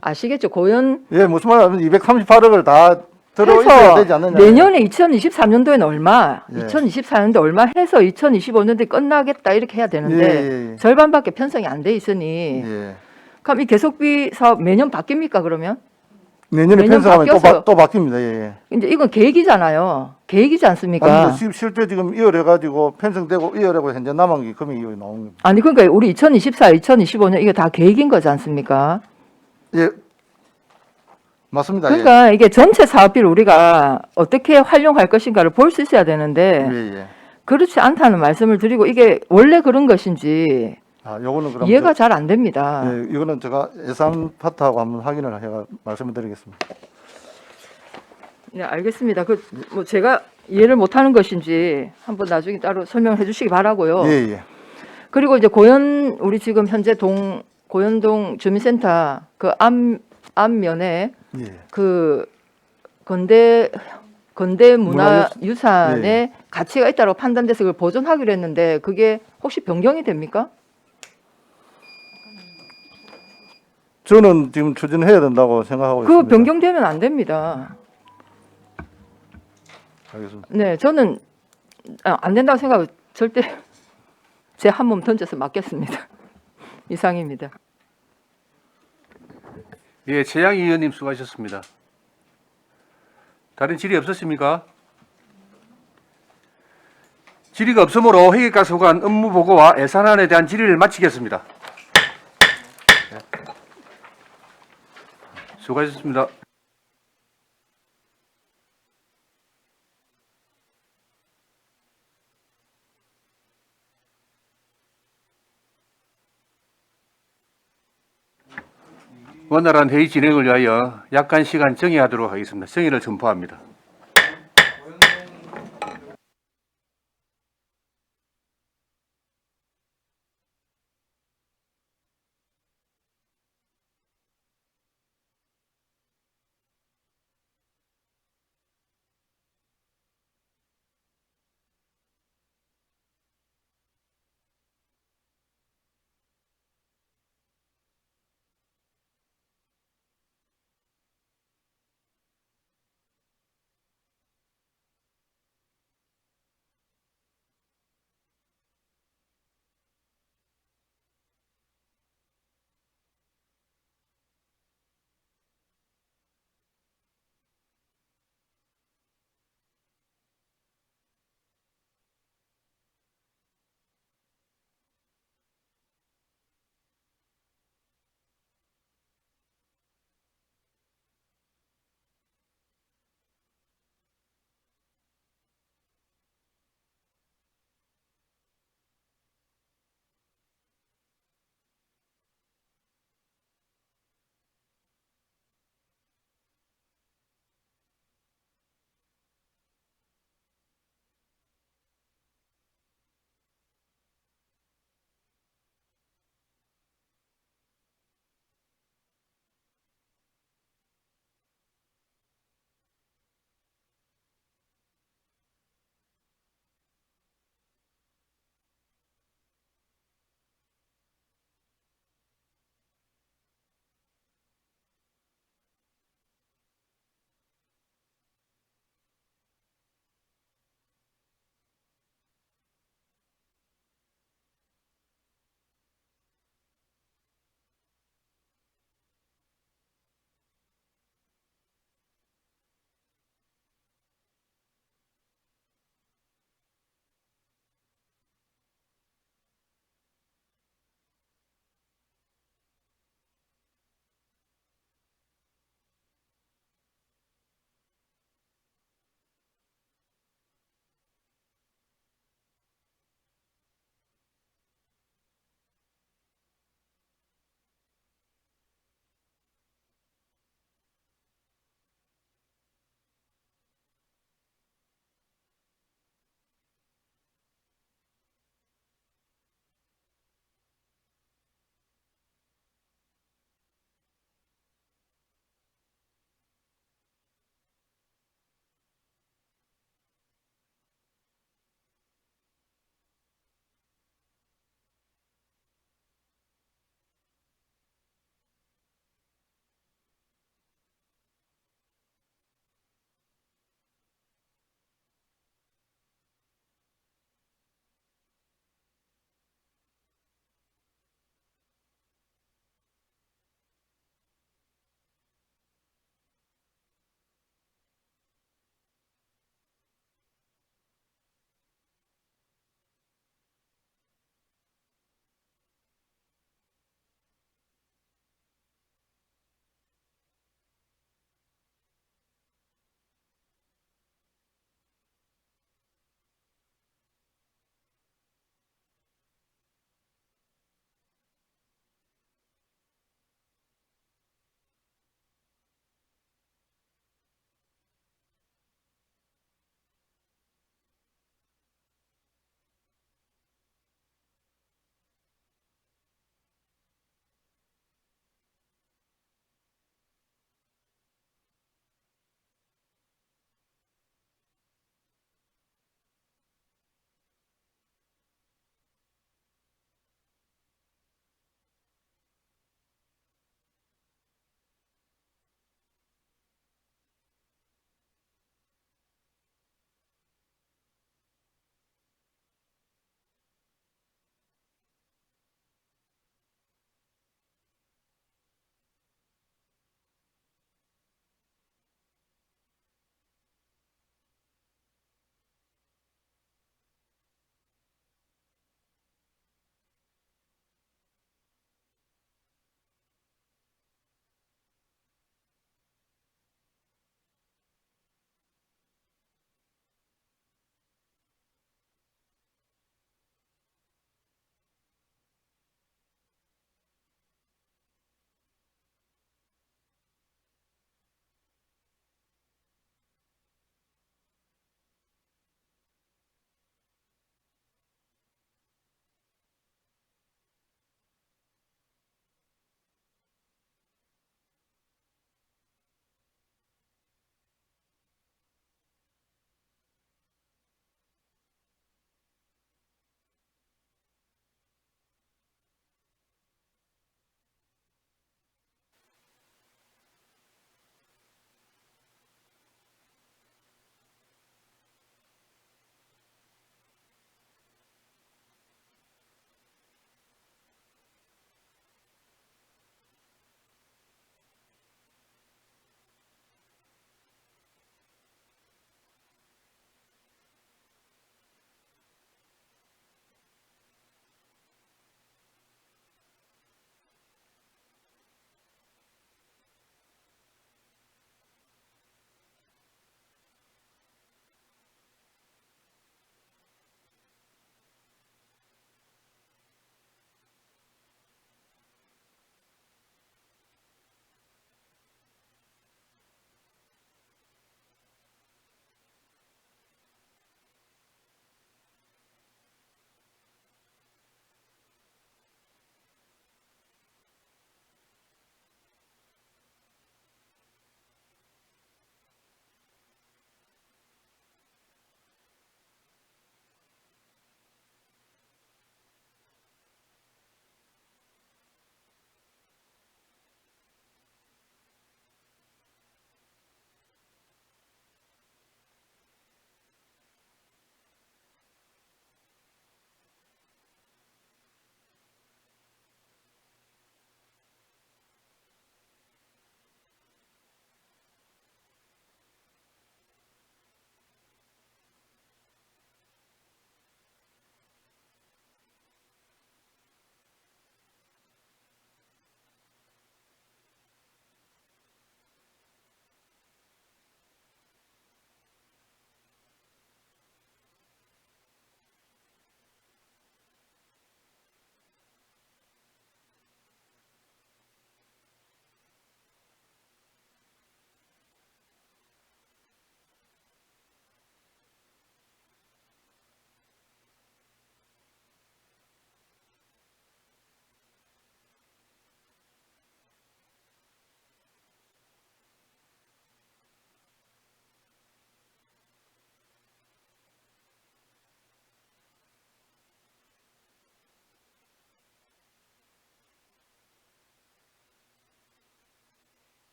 아시겠죠? 고현 예, 무슨 말이냐면 238억을 다 들어 있어야 해서 되지 않느냐. 내년에 2023년도에는 얼마, 예. 2024년도 얼마 해서 2025년도에 끝나겠다 이렇게 해야 되는데 예, 예. 절반밖에 편성이 안 돼 있으니 예. 그럼 이 계속비 사업 매년 바뀝니까 그러면? 내년에 매년 편성하면 바뀌어서- 또 바뀝니다. 예. 이제 이건 계획이잖아요. 계획이지 않습니까? 아니, 실제 지금 이월해가지고 편성되고 이월하고 현재 남은 게 금액이 나온 겁니다. 아니 그러니까 우리 2024, 2025년 이게 다 계획인 거지 않습니까? 예, 맞습니다. 그러니까 이게 전체 사업비를 우리가 어떻게 활용할 것인가를 볼 수 있어야 되는데 예, 예. 그렇지 않다는 말씀을 드리고 이게 원래 그런 것인지 요거는 그럼 이해가 잘 안 됩니다. 예, 이거는 제가 예산 파트하고 한번 확인을 해가 말씀을 드리겠습니다. 네, 알겠습니다. 그 뭐 제가 이해를 못하는 것인지 한번 나중에 따로 설명을 해주시기 바라고요. 예, 예. 그리고 이제 우리 지금 현재 고현동 주민센터 그 앞면에 예. 그 건대 문화유산의 예. 가치가 있다고 판단돼서 그걸 보존하기로 했는데 그게 혹시 변경이 됩니까? 저는 지금 추진해야 된다고 생각하고 그 있습니다. 변경되면 안 됩니다. 알겠습니다. 네, 저는 안 된다고 생각하고 절대 제 한 몸 던져서 맞겠습니다. 이상입니다. 예, 최양희 의원님 수고하셨습니다. 다른 질의 없었습니까? 질의가 없으므로 회계과 소관 업무 보고와 예산안에 대한 질의를 마치겠습니다. 수고하셨습니다. 원활한 회의 진행을 위하여 약간 시간 정의하도록 하겠습니다. 정의를 선포합니다.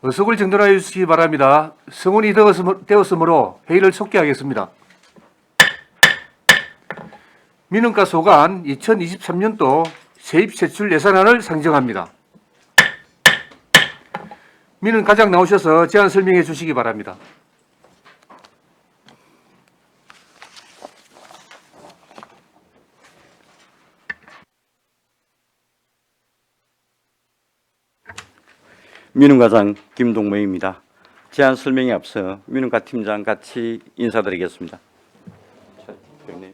의석을 정돈하여 주시기 바랍니다. 성원이 되었으므로 회의를 속기하겠습니다. 민원과 소관 2023년도 세입세출 예산안을 상정합니다. 민원과장 나오셔서 제안 설명해 주시기 바랍니다. 민원과장 김동모입니다. 제안 설명에 앞서 민원과 팀장 같이 인사드리겠습니다. 자, 여기.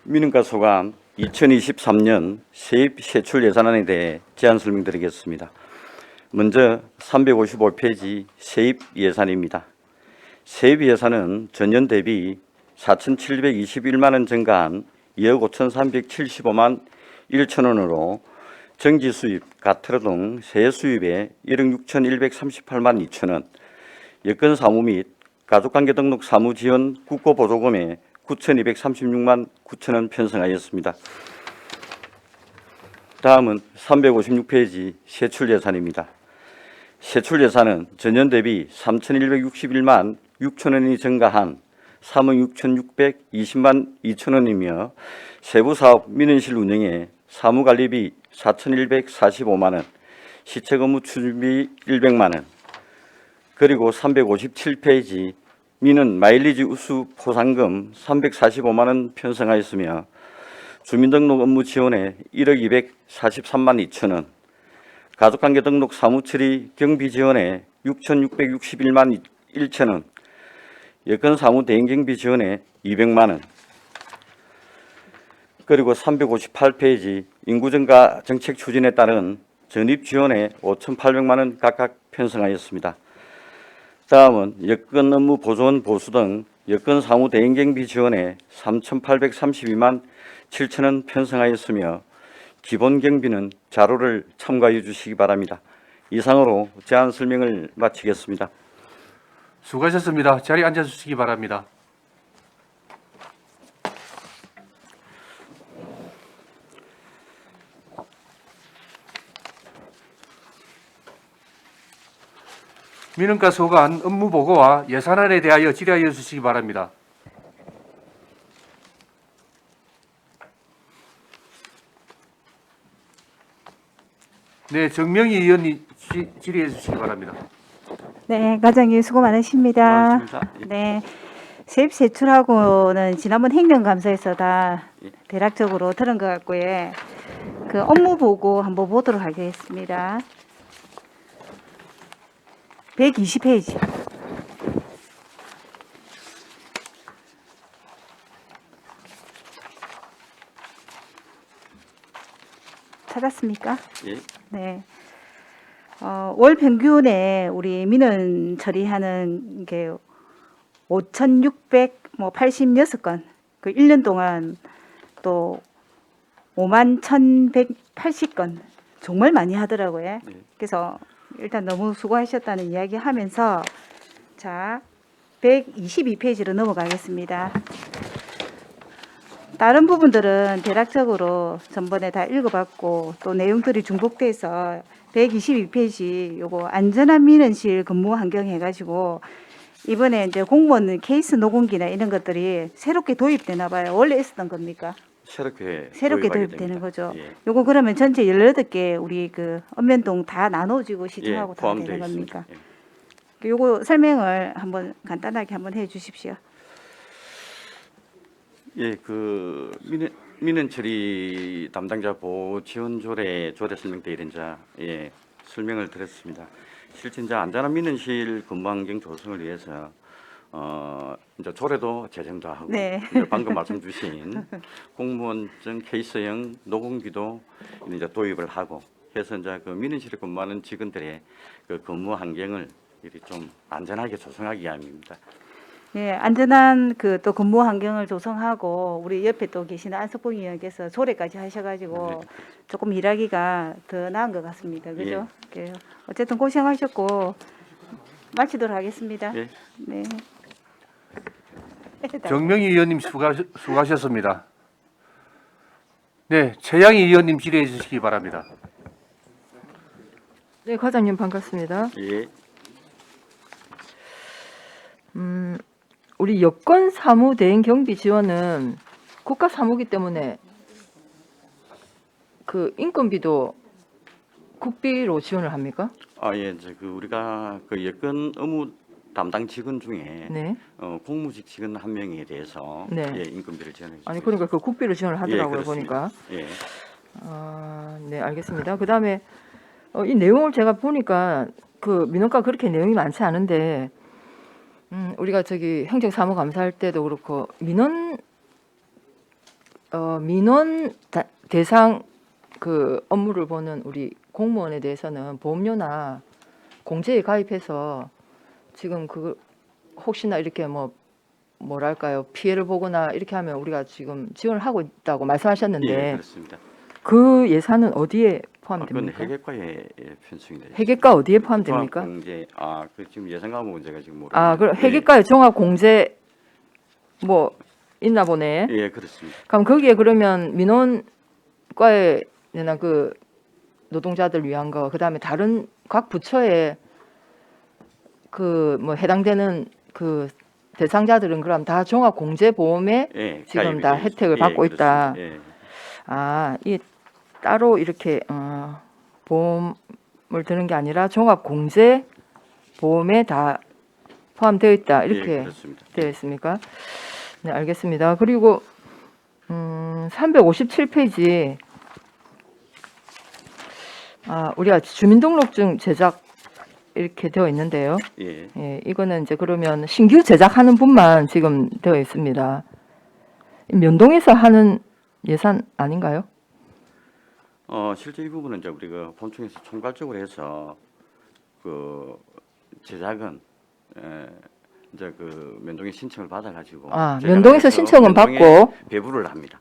민원과 소관 2023년 세입 세출 예산안에 대해 제안 설명드리겠습니다. 먼저 355페이지 세입 예산입니다. 세입 예산은 전년 대비 4,721만 원 증가한 2억 5,375만 1천 원으로 정지 수입, 가트로 등 세 수입에 1억 6,138만 2천 원, 여건 사무 및 가족관계 등록 사무 지원 국고 보조금에 9,236만 9천 원 편성하였습니다. 다음은 356페이지 세출 예산입니다. 세출 예산은 전년 대비 3,161만 6천 원이 증가한 3억 6,620만 2천 원이며 세부사업 민원실 운영에 사무관리비 4,145만 원, 시책업무 추진비 100만 원, 그리고 357페이지 민원 마일리지 우수 포상금 345만 원 편성하였으며 주민등록 업무 지원에 1억 243만 2천 원, 가족관계 등록 사무처리 경비 지원에 6,661만 1천 원, 여건 사무 대행경비 지원에 200만 원, 그리고 358페이지 인구증가 정책 추진에 따른 전입 지원에 5,800만 원 각각 편성하였습니다. 다음은 여건 업무 보조원 보수 등 여건 사무 대행경비 지원에 3,832만 7천 원 편성하였으며 기본 경비는 자료를 참고해 주시기 바랍니다. 이상으로 제안 설명을 마치겠습니다. 수고하셨습니다. 자리에 앉아주시기 바랍니다. 민원과 소관 업무 보고와 예산안에 대하여 질의하여 주시기 바랍니다. 네, 정명희 의원님 질의해 주시기 바랍니다. 네, 과장님 수고 많으십니다. 고맙습니다. 예. 네, 세입 세출하고는 지난번 행정감사에서 다 예. 대략적으로 들은 것 같고요. 그 업무 보고 한번 보도록 하겠습니다. 120페이지. 찾았습니까? 예. 네. 월 평균에 우리 민원 처리하는 게 5,686건, 그 1년 동안 또 51,180건, 정말 많이 하더라고요. 네. 그래서 일단 너무 수고하셨다는 이야기 하면서, 자, 122페이지로 넘어가겠습니다. 다른 부분들은 대략적으로 전번에 다 읽어봤고 또 내용들이 중복돼서 122페이지 요거 안전한 민원실 근무 환경 해가지고 이번에 이제 공무원 케이스 녹음기나 이런 것들이 새롭게 도입되나 봐요. 원래 있었던 겁니까? 새롭게 도입되는 됩니다. 거죠. 예. 요거 그러면 전체 18개 우리 그 읍면동 다 나눠지고 시청하고 예, 다 포함되어 되는 있습니다. 겁니까? 예. 요거 설명을 한번 간단하게 한번 해 주십시오. 예, 그 민원 처리 담당자 보호 지원 조례 설명대 이른자 설명을 드렸습니다. 실제 이제 안전한 민원실 근무 환경 조성을 위해서 이제 조례도 제정도 하고 네. 이제 방금 말씀 주신 공무원증 케이스형 녹음기도 이제 도입을 하고 해서 이제 그 민원실에 근무하는 직원들의 그 근무 환경을 이렇게 좀 안전하게 조성하기 위함입니다. 예, 안전한 그 또 근무 환경을 조성하고 우리 옆에 또 계시는 안석봉 의원께서 조례까지 하셔가지고 네. 조금 일하기가 더 나은 것 같습니다. 그죠? 예. 어쨌든 고생하셨고 마치도록 하겠습니다. 예. 네. 정명희 의원님 수고하셨습니다. 네, 최양희 의원님 질의해 주시기 바랍니다. 네, 과장님 반갑습니다. 예. 우리 여권 사무 대행 경비 지원은 국가 사무기 때문에 그 인건비도 국비로 지원을 합니까? 예, 이제 그 우리가 그 여권 업무 담당 직원 중에 네. 공무직 직원 한 명에 대해서 네. 예, 인건비를 지원해 주고 아니 그러니까 그 국비로 지원을 하더라고요, 그렇습니다. 보니까. 예. 네, 알겠습니다. 그다음에 이 내용을 제가 보니까 그 민원가 그렇게 내용이 많지 않은데 우리가 저기 행정사무감사할 때도 그렇고 민원 대상 그 업무를 보는 우리 공무원에 대해서는 보험료나 공제에 가입해서 지금 그 혹시나 이렇게 뭐랄까요 피해를 보거나 이렇게 하면 우리가 지금 지원을 하고 있다고 말씀하셨는데 예, 그렇습니다. 그 예산은 어디에 그건 포함됩니까? 회계과에 편성이 되죠. 회계과 어디에 포함됩니까? 공제 그 지금 예산과목 문제가 지금 모르. 그럼 회계과에 종합 공제 뭐 있나 보네. 예, 그렇습니다. 그럼 거기에 그러면 민원과에 내나 그 노동자들 위한 거 그다음에 다른 각 부처에 그 뭐 해당되는 그 대상자들은 그럼 다 종합 공제 보험에 예, 지금 가입이 다 돼 있- 혜택을 예, 받고 있다. 그렇습니다. 예. 이 따로 이렇게 보험을 드는 게 아니라 종합 공제 보험에 다 포함되어 있다. 예, 이렇게 그렇습니다. 되어 있습니까? 네, 알겠습니다. 그리고 357페이지 우리가 주민등록증 제작 이렇게 되어 있는데요. 예. 예, 이거는 이제 그러면 신규 제작하는 분만 지금 되어 있습니다. 면동에서 하는 예산 아닌가요? 실제 이 부분은 이제 우리가 본청에서 총괄적으로 해서 그 제작은 이제 그 면동의 신청을 받아가지고 면동에서 신청은 받고 배부를 합니다.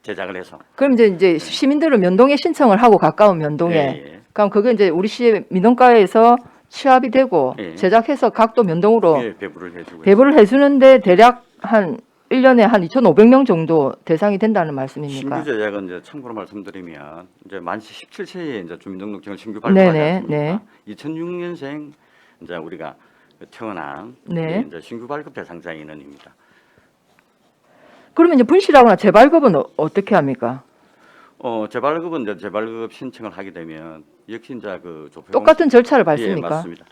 제작을 해서. 그럼 이제 시민들은 면동에 신청을 하고 가까운 면동에 예. 그럼 그게 이제 우리 시의 민원과에서 취합이 되고 예. 제작해서 각도 면동으로 예, 배부를 해주고. 배부를 해주는데 대략 한 1년에 한 2,500명 정도 대상이 된다는 말씀입니까? 신규 제작은 이제 참고로 말씀드리면 이제 만시 17세에 이제 주민등록증을 신규 발급하지 네네, 않습니까? 2006년생 이제 우리가 태어난 네. 이제 신규 발급 대상자 인원입니다. 그러면 이제 분실하거나 재발급은 어떻게 합니까? 재발급은 이제 재발급 신청을 하게 되면 역시 이제 그 조폐 똑같은 절차를 예, 밟습니까? 맞습니다.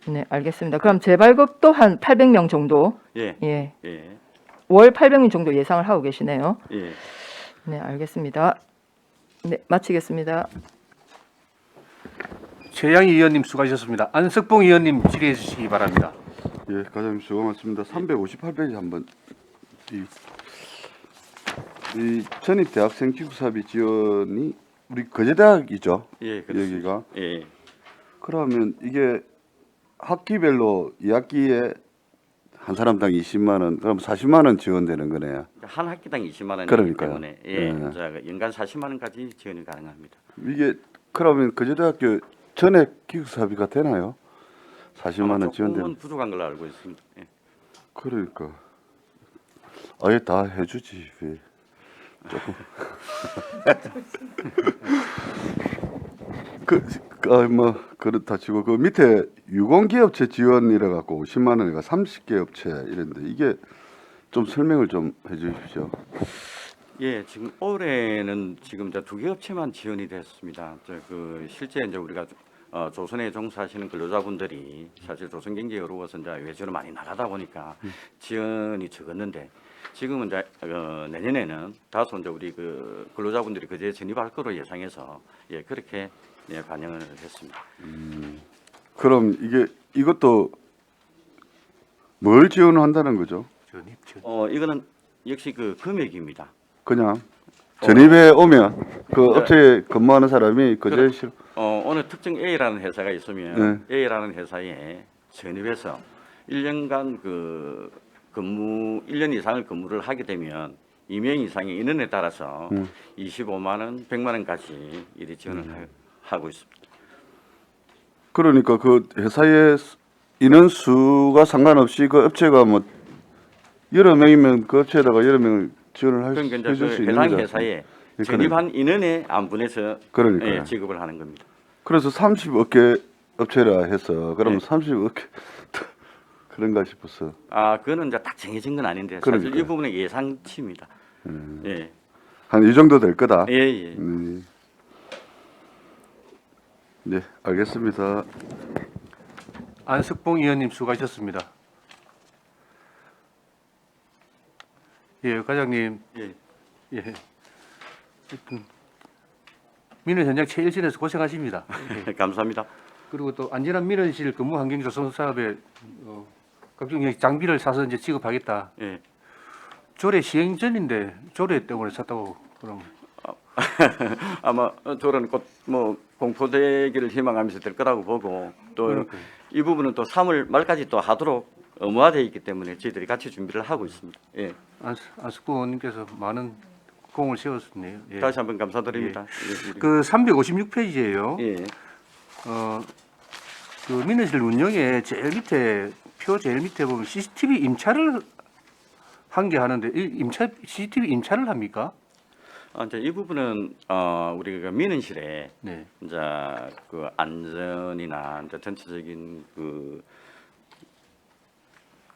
네, 알겠습니다. 그럼 재발급도 한 800명 정도, 예, 예, 예, 월 800명 정도 예상을 하고 계시네요. 예. 네, 알겠습니다. 네, 마치겠습니다. 최양희 의원님 수고하셨습니다. 안석봉 의원님 질의해 주시기 바랍니다. 예, 과장님 수고 많습니다. 358페이지 한번 이 전입 대학생 기숙사비 지원이 우리 거제대학이죠. 예, 그렇습니다. 여기가. 예, 그러면 이게 학기별로 2학기에 한 사람당 20만 원, 그럼 40만 원 지원되는 거네요. 한 학기당 20만 원이기 그러니까요. 때문에 예. 이제 연간 40만 원까지 지원이 가능합니다. 이게 그러면 거제대학교 전액 기숙사비가 되나요? 40만 원 지원되는. 조금은 부족한 걸로 알고 있습니다. 예. 그러니까 아예 다 해주지 왜 조금 뭐 그렇다 치고 그 밑에 유공기업체 지원이라 갖고 50만 원이가 30개 업체 이런데 이게 좀 설명을 좀 해주십시오. 예, 지금 올해는 지금 이제 2개 업체만 지원이 됐습니다. 그 실제 이제 우리가 조선에 종사하시는 근로자분들이 사실 조선 경기 어려워서 이제 외주로 많이 나가다 보니까 지원이 적었는데 지금은 이제 내년에는 다소 이제 우리 그 근로자분들이 그제 진입할 거로 예상해서 예 그렇게 예, 반영을 했습니다. 그럼 이것도 뭘 지원한다는 거죠? 이거는 역시 그 금액입니다. 그냥 전입에 오면 그 업체에 근무하는 사람이 그제 어느 특정 A라는 회사가 있으면 A라는 회사에 전입해서 1년간 그 근무 1년 이상을 근무를 하게 되면 2명 이상의 인원에 따라서 25만 원, 100만 원까지 이리 지원을 하고 있습니다. 그러니까 그 회사의 인원 수가 상관없이 그 업체가 뭐 여러 명이면 그 업체에다가 여러 명을 지원을 그러니까 이제 해줄 그 수 있는 해당 거지 회사에 않습니까? 적립한 인원에 안분해서 그러니까요. 지급을 하는 겁니다. 그래서 30업계 업체라 해서 그러면 네. 30업계 그런가 싶었어. 아, 그거는 이제 딱 정해진 건 아닌데 사실 그러니까요. 이 부분은 예상치입니다. 예, 한 이 정도 될 거다. 예, 예. 네, 알겠습니다. 안석봉 의원님 수고하셨습니다. 예, 과장님. 예. 예. 하여튼 민원 현장 최일선에서 고생하십니다. 예. 감사합니다. 그리고 또 안전한 민원실 근무 환경 조성 사업에 각종 장비를 사서 이제 지급하겠다. 예. 조례 시행 전인데 조례 때문에 샀다고 그럼. 아마 저런 곧뭐 공포되기를 희망하면서 될 거라고 보고 또 그러니까요. 이 부분은 또 3월 말까지 또 하도록 의무화되어 있기 때문에 저희들이 같이 준비를 하고 있습니다. 예. 안숙구 의원님께서 많은 공을 세웠네요. 예. 다시 한번 감사드립니다. 예. 그 356페이지예요. 예. 그 민원실 운영에 제일 밑에 표 제일 밑에 보면 CCTV 임차를 한 게 하는데 이 CCTV 임차를 합니까? 이제 이 부분은 우리가 민원실에 네. 이제 그 안전이나 이제 전체적인 그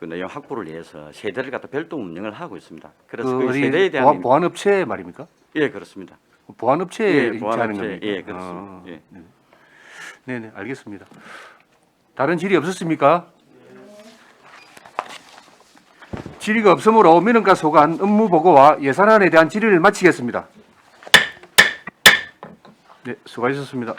내용 확보를 위해서 세대를 갖다 별도 운영을 하고 있습니다. 그래서 그 어디 세대에 대한 보안업체 말입니까? 예, 그렇습니다. 보안업체에 예, 임차하는 보안업체. 겁니까? 예, 그렇습니다. 아, 예. 네네, 알겠습니다. 다른 질의 없었습니까? 질의가 없으므로 민원과 소관 업무 보고와 예산안에 대한 질의를 마치겠습니다. 네, 수고하셨습니다.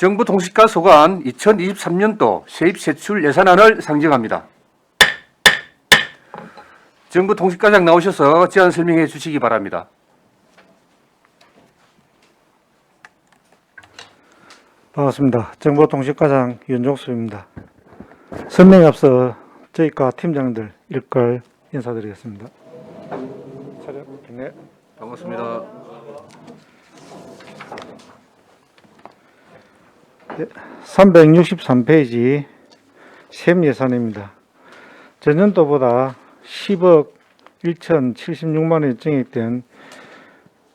정부 통식과 소관 2023년도 세입 세출 예산안을 상정합니다. 정부 통식과장 나오셔서 제안 설명해 주시기 바랍니다. 반갑습니다. 정보통신과장 윤종수입니다. 설명에 앞서 저희과 팀장들 일걸 인사드리겠습니다. 네. 반갑습니다. 363페이지 세무 예산입니다. 전년도보다 10억 1,076만 원이 증액된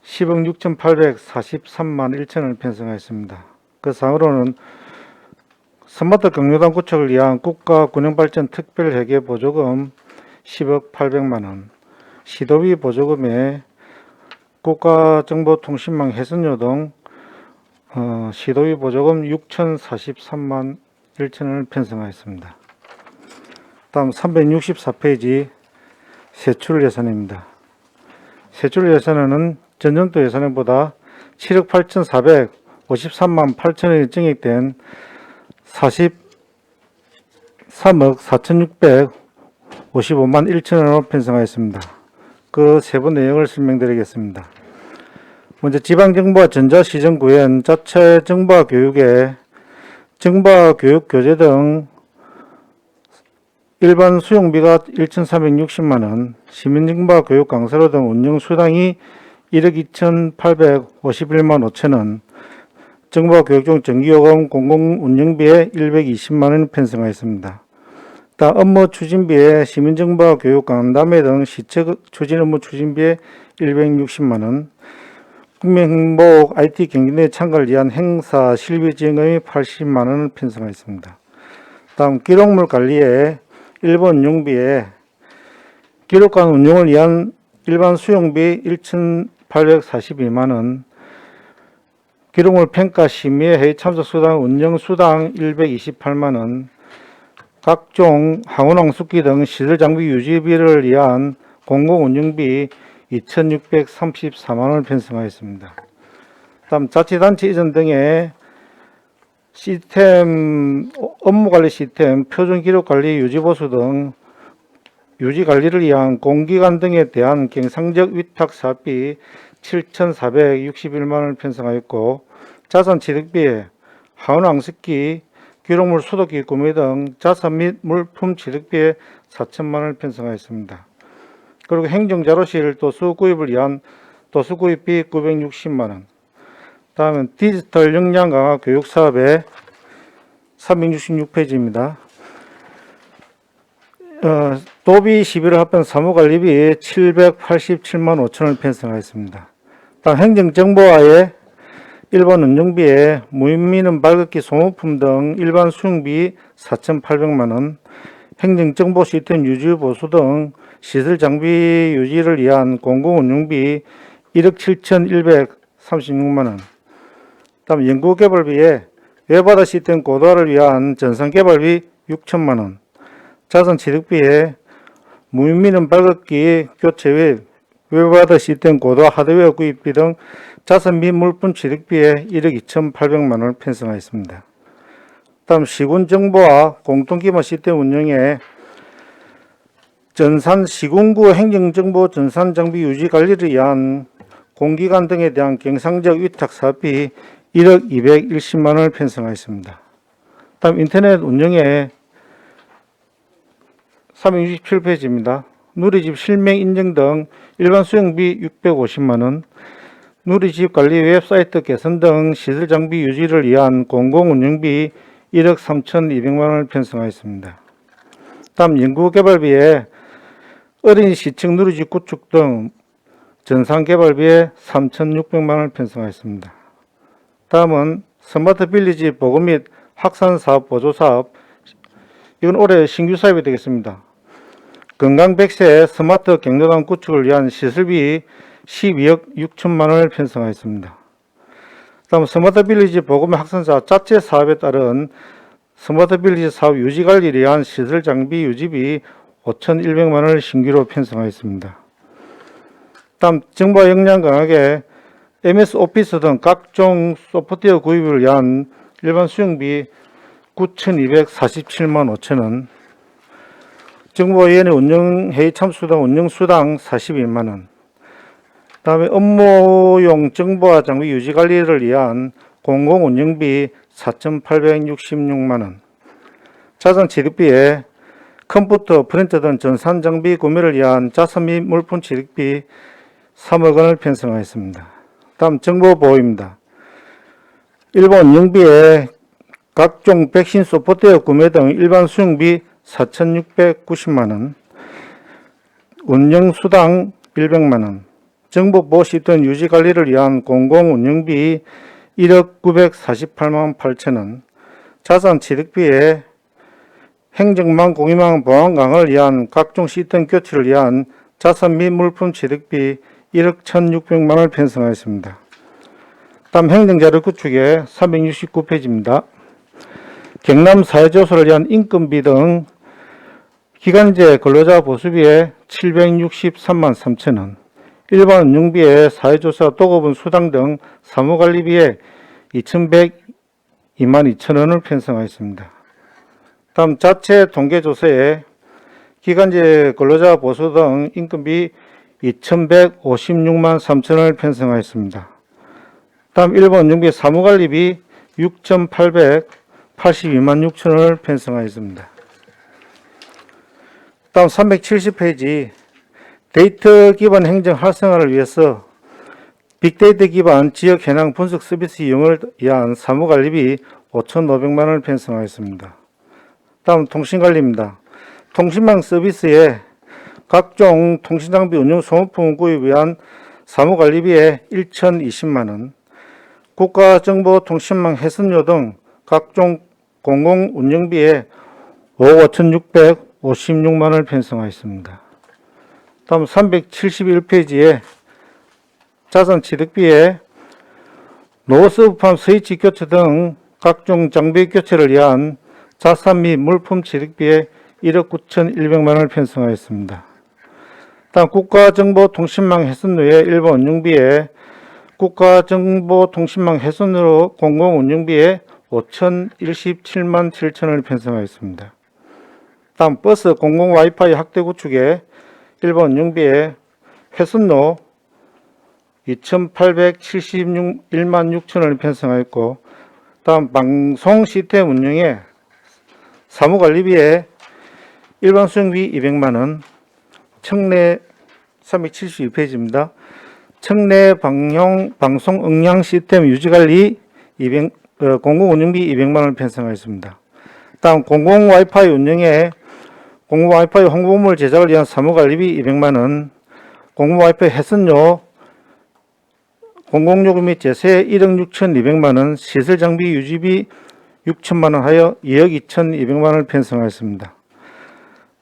10억 6,843만 1천을 편성하였습니다. 그 상으로는 스마트 경로당 구축을 위한 국가군영발전 특별회계 보조금 10억 800만 원, 시도비 보조금에 국가정보통신망 회선료 등 시도비 보조금 6,043만 1천을 편성하였습니다. 다음 364페이지 세출 예산입니다. 세출 예산은 전년도 예산보다 7억 8,453만 8천원이 증액된 43억 4,655만 1천원으로 편성하였습니다. 그 세부 내용을 설명드리겠습니다. 먼저 지방정부와 전자시정구현 자체 정보화 교육에 정보화 교육 교재 등 일반 수용비가 1,360만 원, 시민정보화 교육 강사로 등 운영 수당이 1억 2,851만 5천 원, 정보화 교육 중 전기요금 공공운영비에 120만 원 편성하였습니다. 다음 업무 추진비에 시민정보화 교육 간담회 등 시체 추진 업무 추진비에 160만 원, 국민행복 IT 경기내 참가를 위한 행사 실비 지원금이 80만 원을 편성하였습니다. 다음 기록물 관리에 일본 용비에 기록관 운용을 위한 일반 수용비 1,842만 원, 기록물 평가 심의회 회의 참석 수당 운영 수당 128만 원, 각종 항원 항숙기 등 시설 장비 유지비를 위한 공공 운영비 2,634만 원을 편성하였습니다. 다음 자치단체 이전 등의 시스템, 업무관리 시스템, 표준기록관리 유지보수 등 유지관리를 위한 공기관 등에 대한 경상적 위탁사업비 7,461만 원을 편성하였고, 자산취득비에 항원항습기, 기록물 소독기 구매 등 자산 및 물품 취득비에 4천만 원을 편성하였습니다. 그리고 행정자료실 도수 구입을 위한 도수 구입비 960만 원. 다음은 디지털 역량 강화 교육 사업의 366페이지입니다. 도비 11월 합병 사무관리비 787만 5천 원을 편성하였습니다. 다음 행정정보화의 일반 운영비에 무인민원 발급기 소모품 등 일반 수용비 4,800만 원, 행정정보 시스템 유지 보수 등 시설 장비 유지를 위한 공공운영비 1억 7,136만 원, 다음 연구개발비에 외바다 시스템 고도화를 위한 전산개발비 6천만 원, 자산취득비에 무인민원 발급기 교체 및 외바다 시스템 고도화 하드웨어 구입비 등 자산 및 물품 취득비에 1억 2,800만 원을 편성하였습니다. 다음 시군정보와 공통기반 시스템 운영에 전산 시군구 행정정보 전산장비 유지관리를 위한 공기관 등에 대한 경상적 위탁사업비 1억 210만 원을 편성하였습니다. 다음 인터넷 운영에 367페이지입니다. 누리집 실명 인증 등 일반 수용비 650만 원, 누리집 관리 웹사이트 개선 등 시설 장비 유지를 위한 공공운영비 1억 3,200만 원을 편성하였습니다. 다음 연구개발비에 어린이 시청 누리집 구축 등 전산개발비에 3,600만 원을 편성하였습니다. 다음은 스마트 빌리지 보급 및 확산사업 보조사업, 이건 올해 신규 사업이 되겠습니다. 건강 100세 스마트 경로당 구축을 위한 시설비 12억 6천만 원을 편성하였습니다. 다음 스마트 빌리지 보급 및 확산사 자체 사업에 따른 스마트 빌리지 사업 유지관리를 위한 시설 장비 유지비 5,100만 원을 신규로 편성하였습니다. 다음 정보화 역량 강하게 MS 오피스 등 각종 소프트웨어 구입을 위한 일반 수용비 9,247만 5천 원, 정보위원회 운영회의 참수당 운영수당 42만 원, 다음에 업무용 정보화 장비 유지관리를 위한 공공운영비 4,866만 원, 자산취득비에 컴퓨터, 프린터 등 전산장비 구매를 위한 자산 및 물품 취득비 3억 원을 편성하였습니다. 다음 정보보호입니다. 일반 운영비에 각종 백신 소프트웨어 구매 등 일반 수용비 4,690만 원, 운영수당 100만 원, 정보보호 시스템 유지관리를 위한 공공운영비 1억 948만 8천 원, 자산취득비에 행정망, 공유망, 보안 강화를 위한 각종 시스템 교체를 위한 자산 및 물품 취득비 1억 1,600만 원을 편성하였습니다. 다음 행정자료 구축에 369페이지입니다. 경남 사회조사를 위한 인건비 등 기간제 근로자 보수비에 763만 3천 원, 일반 운영비에 사회조사 도급원 수당 등 사무관리비에 2,102만 2천 원을 편성하였습니다. 다음 자체 통계조사에 기간제 근로자 보수 등 인건비 2,156만 3천 원을 편성하였습니다. 다음 일반 운영비 사무관리비 6,882만 6천 원을 편성하였습니다. 다음 370페이지 데이터 기반 행정 활성화를 위해서 빅데이터 기반 지역 현황 분석 서비스 이용을 위한 사무관리비 5,500만 원을 편성하였습니다. 다음 통신관리입니다. 통신망 서비스에 각종 통신장비 운영 소모품 구입 위한 사무관리비에 1,020만 원, 국가정보통신망 해선료 등 각종 공공운영비에 5억 5,656만 원을 편성하였습니다. 다음 371페이지에 자산 취득비에 노스 포함 스위치 교체 등 각종 장비 교체를 위한 자산 및 물품 취득비에 1억 9,100만 원을 편성하였습니다. 다음 국가정보통신망 훼손료의 일반 운영비에 국가정보통신망 훼손료 공공운영비에 5,017만 7천 원을 편성하였습니다. 다음 버스 공공 와이파이 확대 구축에 일반 운영비에 훼손료 2,871만 6천 원을 편성하였고, 다음 방송 시스템 운영에 사무관리비에 일반 수행비 200만 원, 청내 372페이지입니다. 청내 방송 음량 시스템 유지관리 공공 운영비 200만 원을 편성하였습니다. 다음 공공 와이파이 운영에 공공 와이파이 홍보물 제작을 위한 사무관리비 200만 원, 공공 와이파이 훼손료 공공요금 및 제세 1억 6,200만 원, 시설 장비 유지비 6천만 원 하여 2억 2,200만 원을 편성하였습니다.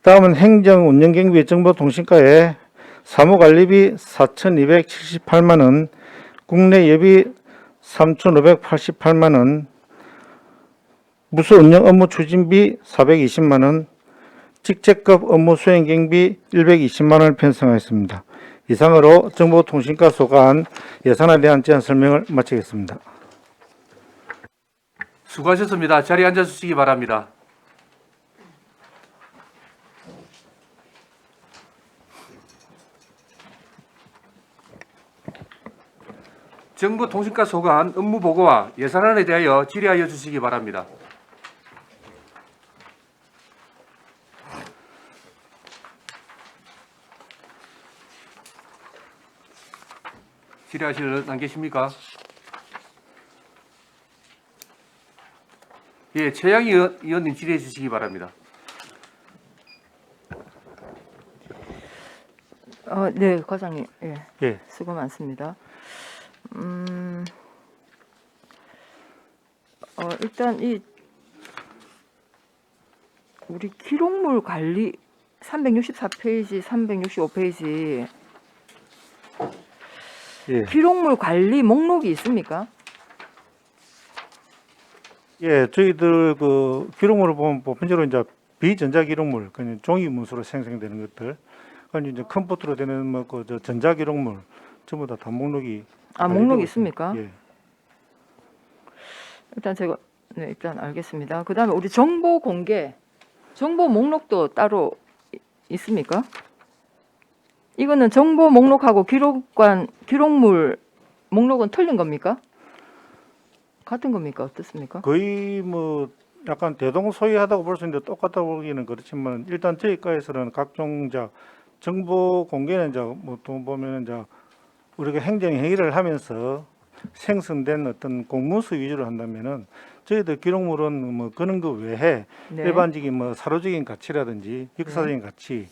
다음은 행정 운영경비 정보통신과에 사무관리비 4,278만 원, 국내 예비 3,588만 원, 무수 운영 업무 추진비 420만 원, 직책급 업무 수행 경비 120만 원을 편성하였습니다. 이상으로 정보통신과 소관 예산에 대한 제안 설명을 마치겠습니다. 수고하셨습니다. 자리에 앉아주시기 바랍니다. 정보통신과 소관 업무보고와 예산안에 대하여 질의하여 주시기 바랍니다. 질의하실 분 안 계십니까? 예, 최양희 의원님 질의해 주시기 바랍니다. 네, 과장님. 예. 예. 수고 많습니다. 일단 우리 기록물 관리 364페이지, 365페이지 예. 기록물 관리 목록이 있습니까? 예, 저희들 그 기록물을 보면 보편적으로 이제 비전자 기록물, 그냥 종이 문서로 생성되는 것들, 그리고 이제 컴퓨터로 되는 뭐 그 전자 기록물 전부 다 목록이 목록이 있습니까? 예. 일단 제가 일단 알겠습니다. 그다음에 우리 정보 공개, 정보 목록도 따로 있습니까? 이거는 정보 목록하고 기록물 목록은 틀린 겁니까? 같은 겁니까? 어떻습니까? 거의 뭐 약간 대동소이하다고 볼 수 있는데 똑같다고 보기는 그렇지만 일단 저희과에서는 각종 정보 공개는 뭐또 보면은 우리가 행정 행위를 하면서 생성된 어떤 공문서 위주로 한다면은 저희들 기록물은 뭐 그런 거 외에 네. 일반적인 뭐 사료적인 가치라든지 역사적인 가치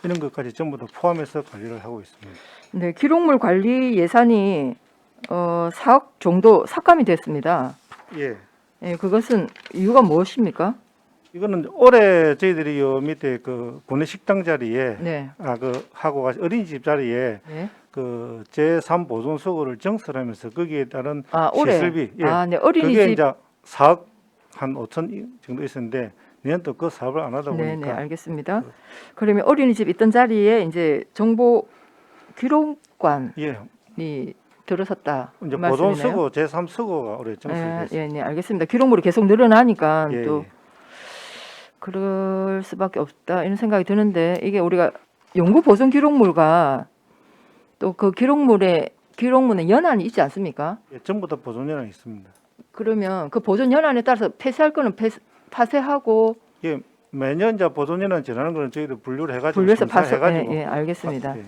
이런 것까지 전부 다 포함해서 관리를 하고 있습니다. 네, 기록물 관리 예산이 4억 정도 삭감이 됐습니다. 예. 예, 그것은 이유가 무엇입니까? 이거는 올해 저희들이 요 밑에 그 구내식당 자리에 네. 하고 어린이집 자리에 네. 그 제3 보존 수거를 정설하면서 거기에 따른 올해. 시설비 네, 그게 어린이집. 이제 4억 한 5천 정도 있었는데 내년 또 그 사업을 안 하다 네, 보니까 알겠습니다. 그러면 어린이집 있던 자리에 이제 정보 기록관이 예, 들어섰다. 이제 그 보존 말씀이네요? 수거 제3 수거가 올해 정설됐습니다. 네, 알겠습니다. 기록물이 계속 늘어나니까 예, 또 예. 그럴 수밖에 없다 이런 생각이 드는데 이게 우리가 연구 보존 기록물과 또 그 기록물에 연한이 있지 않습니까? 예, 전부 다 보존료가 있습니다. 그러면 그 보존 연한에 따라서 폐쇄할 거는 파쇄하고 예, 매년 이제 보존료는 지나는 거는 저희도 분류를 해가지고 분류해서 심사해가지고 예, 알겠습니다. 예.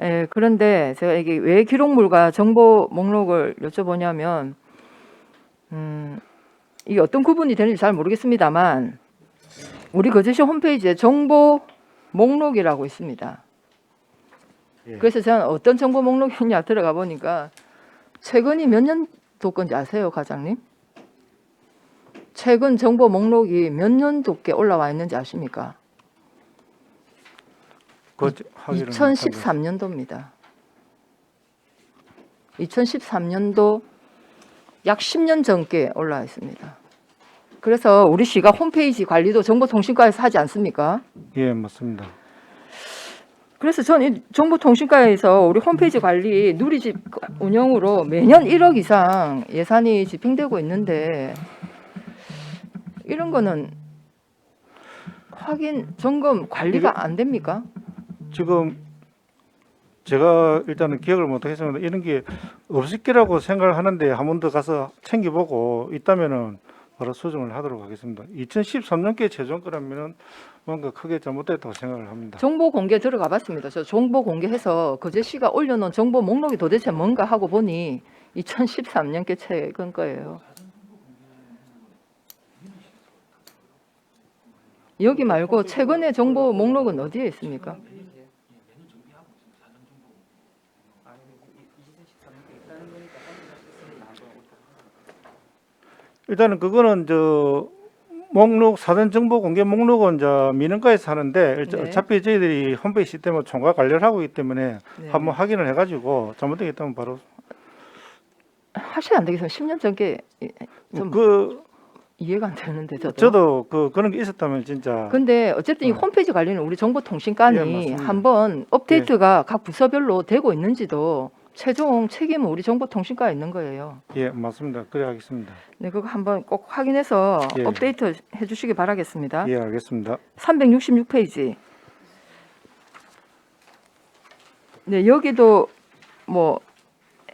예, 그런데 제가 이게 왜 기록물과 정보 목록을 여쭤보냐면 이게 어떤 구분이 되는지 잘 모르겠습니다만 우리 거제시 홈페이지에 정보 목록이라고 있습니다. 예. 그래서 저는 어떤 정보 목록이냐 들어가 보니까 최근이 몇 년도 건지 아세요, 과장님? 최근 정보 목록이 몇 년도께 올라와 있는지 아십니까? 확인을 2013년도입니다. 2013년도 약 10년 전께 올라와 있습니다. 그래서 우리 시가 홈페이지 관리도 정보통신과에서 하지 않습니까? 예, 맞습니다. 그래서 저는 이 정보통신과에서 우리 홈페이지 관리 누리집 운영으로 매년 1억 이상 예산이 집행되고 있는데 이런 거는 확인, 점검, 관리가 안 됩니까? 지금 제가 일단은 기억을 못 하겠습니다. 이런 게 없을 거라고 생각을 하는데 한 번 더 가서 챙겨보고 있다면은 바로 수정을 하도록 하겠습니다. 2013년께 최종 거라면은 뭔가 크게 잘못됐다고 생각을 합니다. 정보 공개 들어가 봤습니다. 저 정보 공개해서 거제시가 올려놓은 정보 목록이 도대체 뭔가 하고 보니 2013년께 최근 거예요. 여기 말고 최근의 정보 목록은 어디에 있습니까? 일단은 그거는 저 목록 사전 정보 공개 목록은 저 민원과에서 하는데 네. 어차피 저희들이 홈페이지 시스템을 총괄 관리를 하고 있기 때문에 네. 한번 확인을 해가지고 잘못되겠다면 바로 하셔야 안 되겠어요. 10년 전께 좀 그 이해가 안 되는데 저도. 그런 게 있었다면 진짜 근데 어쨌든 이 홈페이지 관리는 우리 정보통신관이 예, 맞습니다. 한번 업데이트가 각 부서별로 되고 있는지도 최종 책임은 우리 정보통신과에 있는 거예요. 예 맞습니다. 그래 하겠습니다. 네, 그거 한번 꼭 확인해서 예. 업데이트 해주시기 바라겠습니다. 예 알겠습니다. 366페이지. 네, 여기도 뭐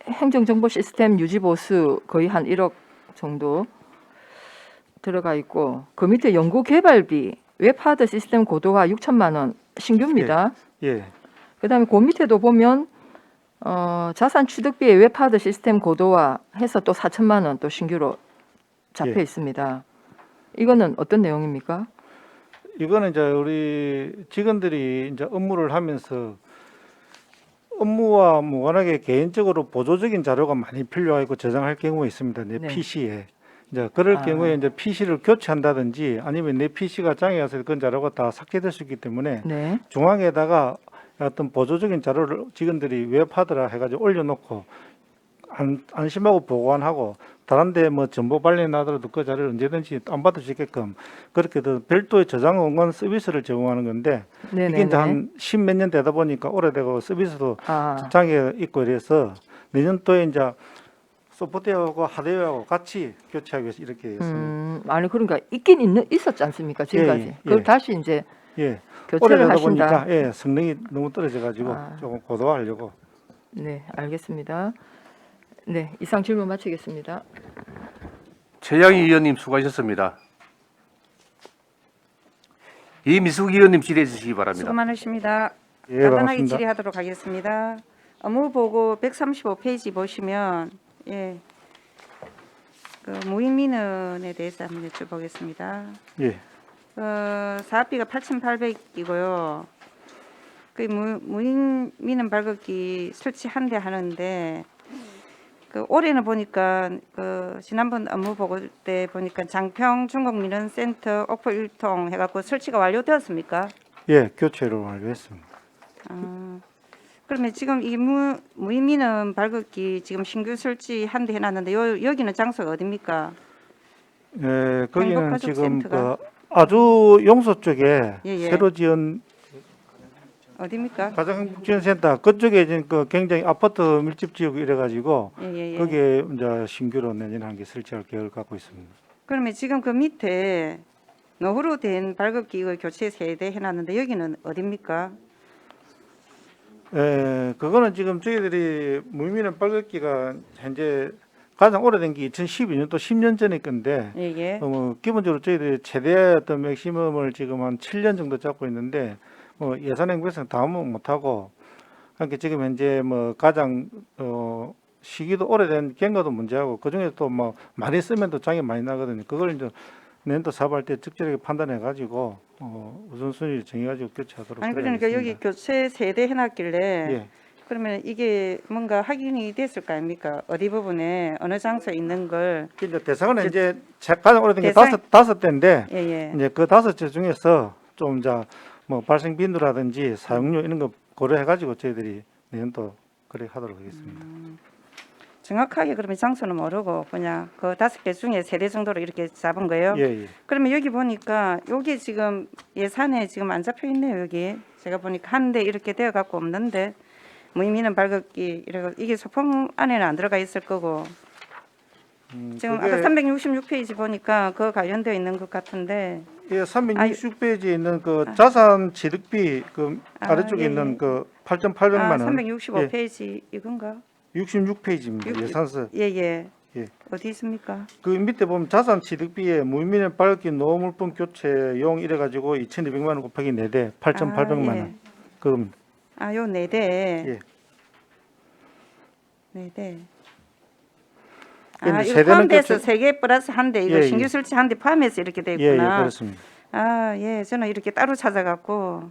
행정정보 시스템 유지 보수 거의 한 1억 정도 들어가 있고 그 밑에 연구 개발비 웹하드 시스템 고도화 6천만 원 신규입니다. 예 그다음에 그 밑에도 보면 자산 취득비의 웹하드 시스템 고도화 해서 또 4천만 원 또 신규로 잡혀 예. 있습니다. 이거는 어떤 내용입니까? 이거는 이제 우리 직원들이 이제 업무를 하면서 업무와 무관하게 개인적으로 보조적인 자료가 많이 필요하고 저장할 경우가 있습니다. 내 네. PC에. 이제 그럴 아. 경우에 이제 PC를 교체한다든지 아니면 내 PC가 장애 가서 그런 자료가 다 삭제될 수 있기 때문에 네. 중앙에다가 어떤 보조적인 자료를 직원들이 웹하드라 해가지고 올려놓고 안심하고 보관하고 다른 데 뭐 정보 발견 나더라도 그 자료를 언제든지 다운받을 수 있게끔 그렇게 별도의 저장 원관 서비스를 제공하는 건데 이게 네네네. 이제 한 10몇 년 되다 보니까 오래되고 서비스도 아, 장애 있고 이래서 내년도에 이제 소프트웨어하고 하드웨어하고 같이 교체하기 위해서 이렇게 했습니다. 아니 그러니까 있었지 않습니까 지금까지? 예, 예. 그걸 다시 이제 예, 교체를 오래되다 하신다. 보니까 예, 성능이 너무 떨어져가지고 아. 조금 고도화하려고. 네, 알겠습니다. 네, 이상 질문 마치겠습니다. 최양희 의원님 수고하셨습니다. 이미숙 의원님 질의해 주시기 바랍니다. 수고 많으십니다. 예, 간단하게 반갑습니다. 질의하도록 하겠습니다. 업무 보고 135페이지 보시면 그 무인민원에 대해서 한번 여쭤보겠습니다. 예, 사업비가 8,800이고요. 그 무인민원 발급기 설치 한 대 하는데 그 올해는 보니까 그 지난번 업무 보고 때 보니까 장평 중국민원센터 오프 1통 해갖고 설치가 완료되었습니까? 예, 교체를 완료했습니다. 그러면 지금 이 무인민원 발급기 지금 신규 설치 한 대 해놨는데 여기는 장소가 어디입니까? 예, 거기는 행복가족 지금 센터가? 그 아주 용소 쪽에 예. 새로 지은 어디입니까? 가정지원센터 그쪽에 지금 그 굉장히 아파트 밀집 지역 이래가지고 예. 거기에 이제 신규로 내년에 한 개 설치할 계획을 갖고 있습니다. 그러면 지금 그 밑에 노후로 된 발급기 이거 교체 세대 해놨는데 여기는 어디입니까? 예, 그거는 지금 저희들이 무민원 발급기가 현재 가장 오래된 게 2012년도 10년 전에 건데 예. 기본적으로 저희들이 최대 어떤 맥시멈을 지금 한 7년 정도 잡고 있는데 예산 행보에서 다음은 못하고 그러니까 지금 현재 가장 시기도 오래된 경과도 문제하고 그 중에 또 많이 쓰면 또 장애 많이 나거든요. 그걸 이제 내년도 사업할 때 적절하게 판단해 가지고 우선순위를 정해 가지고 교체하도록. 아니 그러니까 여기 교체 세대 해놨길래 예. 그러면 이게 뭔가 확인이 됐을 거 아닙니까? 어디 부분에 어느 장소에 있는 걸 이제 대상은 이제 가장 오래된 게 대상- 다섯 대인데 예. 이제 그 5대 중에서 좀 이제 뭐 발생 빈도라든지 사용료 이런 거 고려해가지고 저희들이 내년도 그렇게 하도록 하겠습니다. 정확하게 그러면 장소는 모르고 그냥 그 5개 중에 3대 정도로 이렇게 잡은 거예요. 예, 예. 그러면 여기 보니까 여기 지금 예산에 지금 안 잡혀 있네요. 여기 제가 보니까 한 대 이렇게 되어 갖고 없는데 무의미는 발급기 이래가 이게 소품 안에는 안 들어가 있을 거고 지금 그게- 아까 366페이지 보니까 그 관련되어 있는 것 같은데 예, 366페이지에 있는 그 자산 취득비 그 아래쪽에 예, 있는 예. 그 8,800만 원 365페이지 이건가? 66페이지입니다. 예산서. 예예. 예. 어디 있습니까? 그 밑에 보면 자산 취득비에 무의미는 발급기 노물품 교체용 이래 가지고 2,200만 원 곱하기 4대 8,800만 원. 그겁니다. 요 4대. 예. 4대. 근데 이거 세대는 포함돼서 겹쳐- 3개 플러스 한 대, 이거 예, 신규 예. 설치 한 대 포함해서 이렇게 돼 예, 예, 있구나. 그렇습니다. 예, 저는 이렇게 따로 찾아갖고.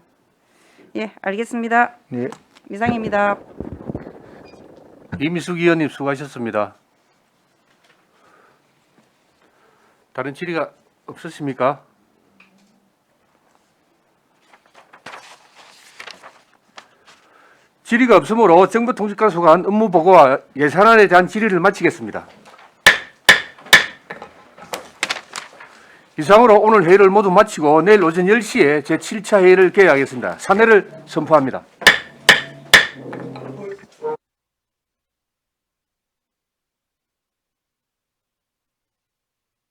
예, 알겠습니다. 예. 이상입니다. 이미숙 의원님 수고하셨습니다. 다른 질의가 없으십니까? 질의가 없으므로 정부통신과 소관 업무보고와 예산안에 대한 질의를 마치겠습니다. 이상으로 오늘 회의를 모두 마치고 내일 오전 10시에 제7차 회의를 개회하겠습니다. 사내를 선포합니다.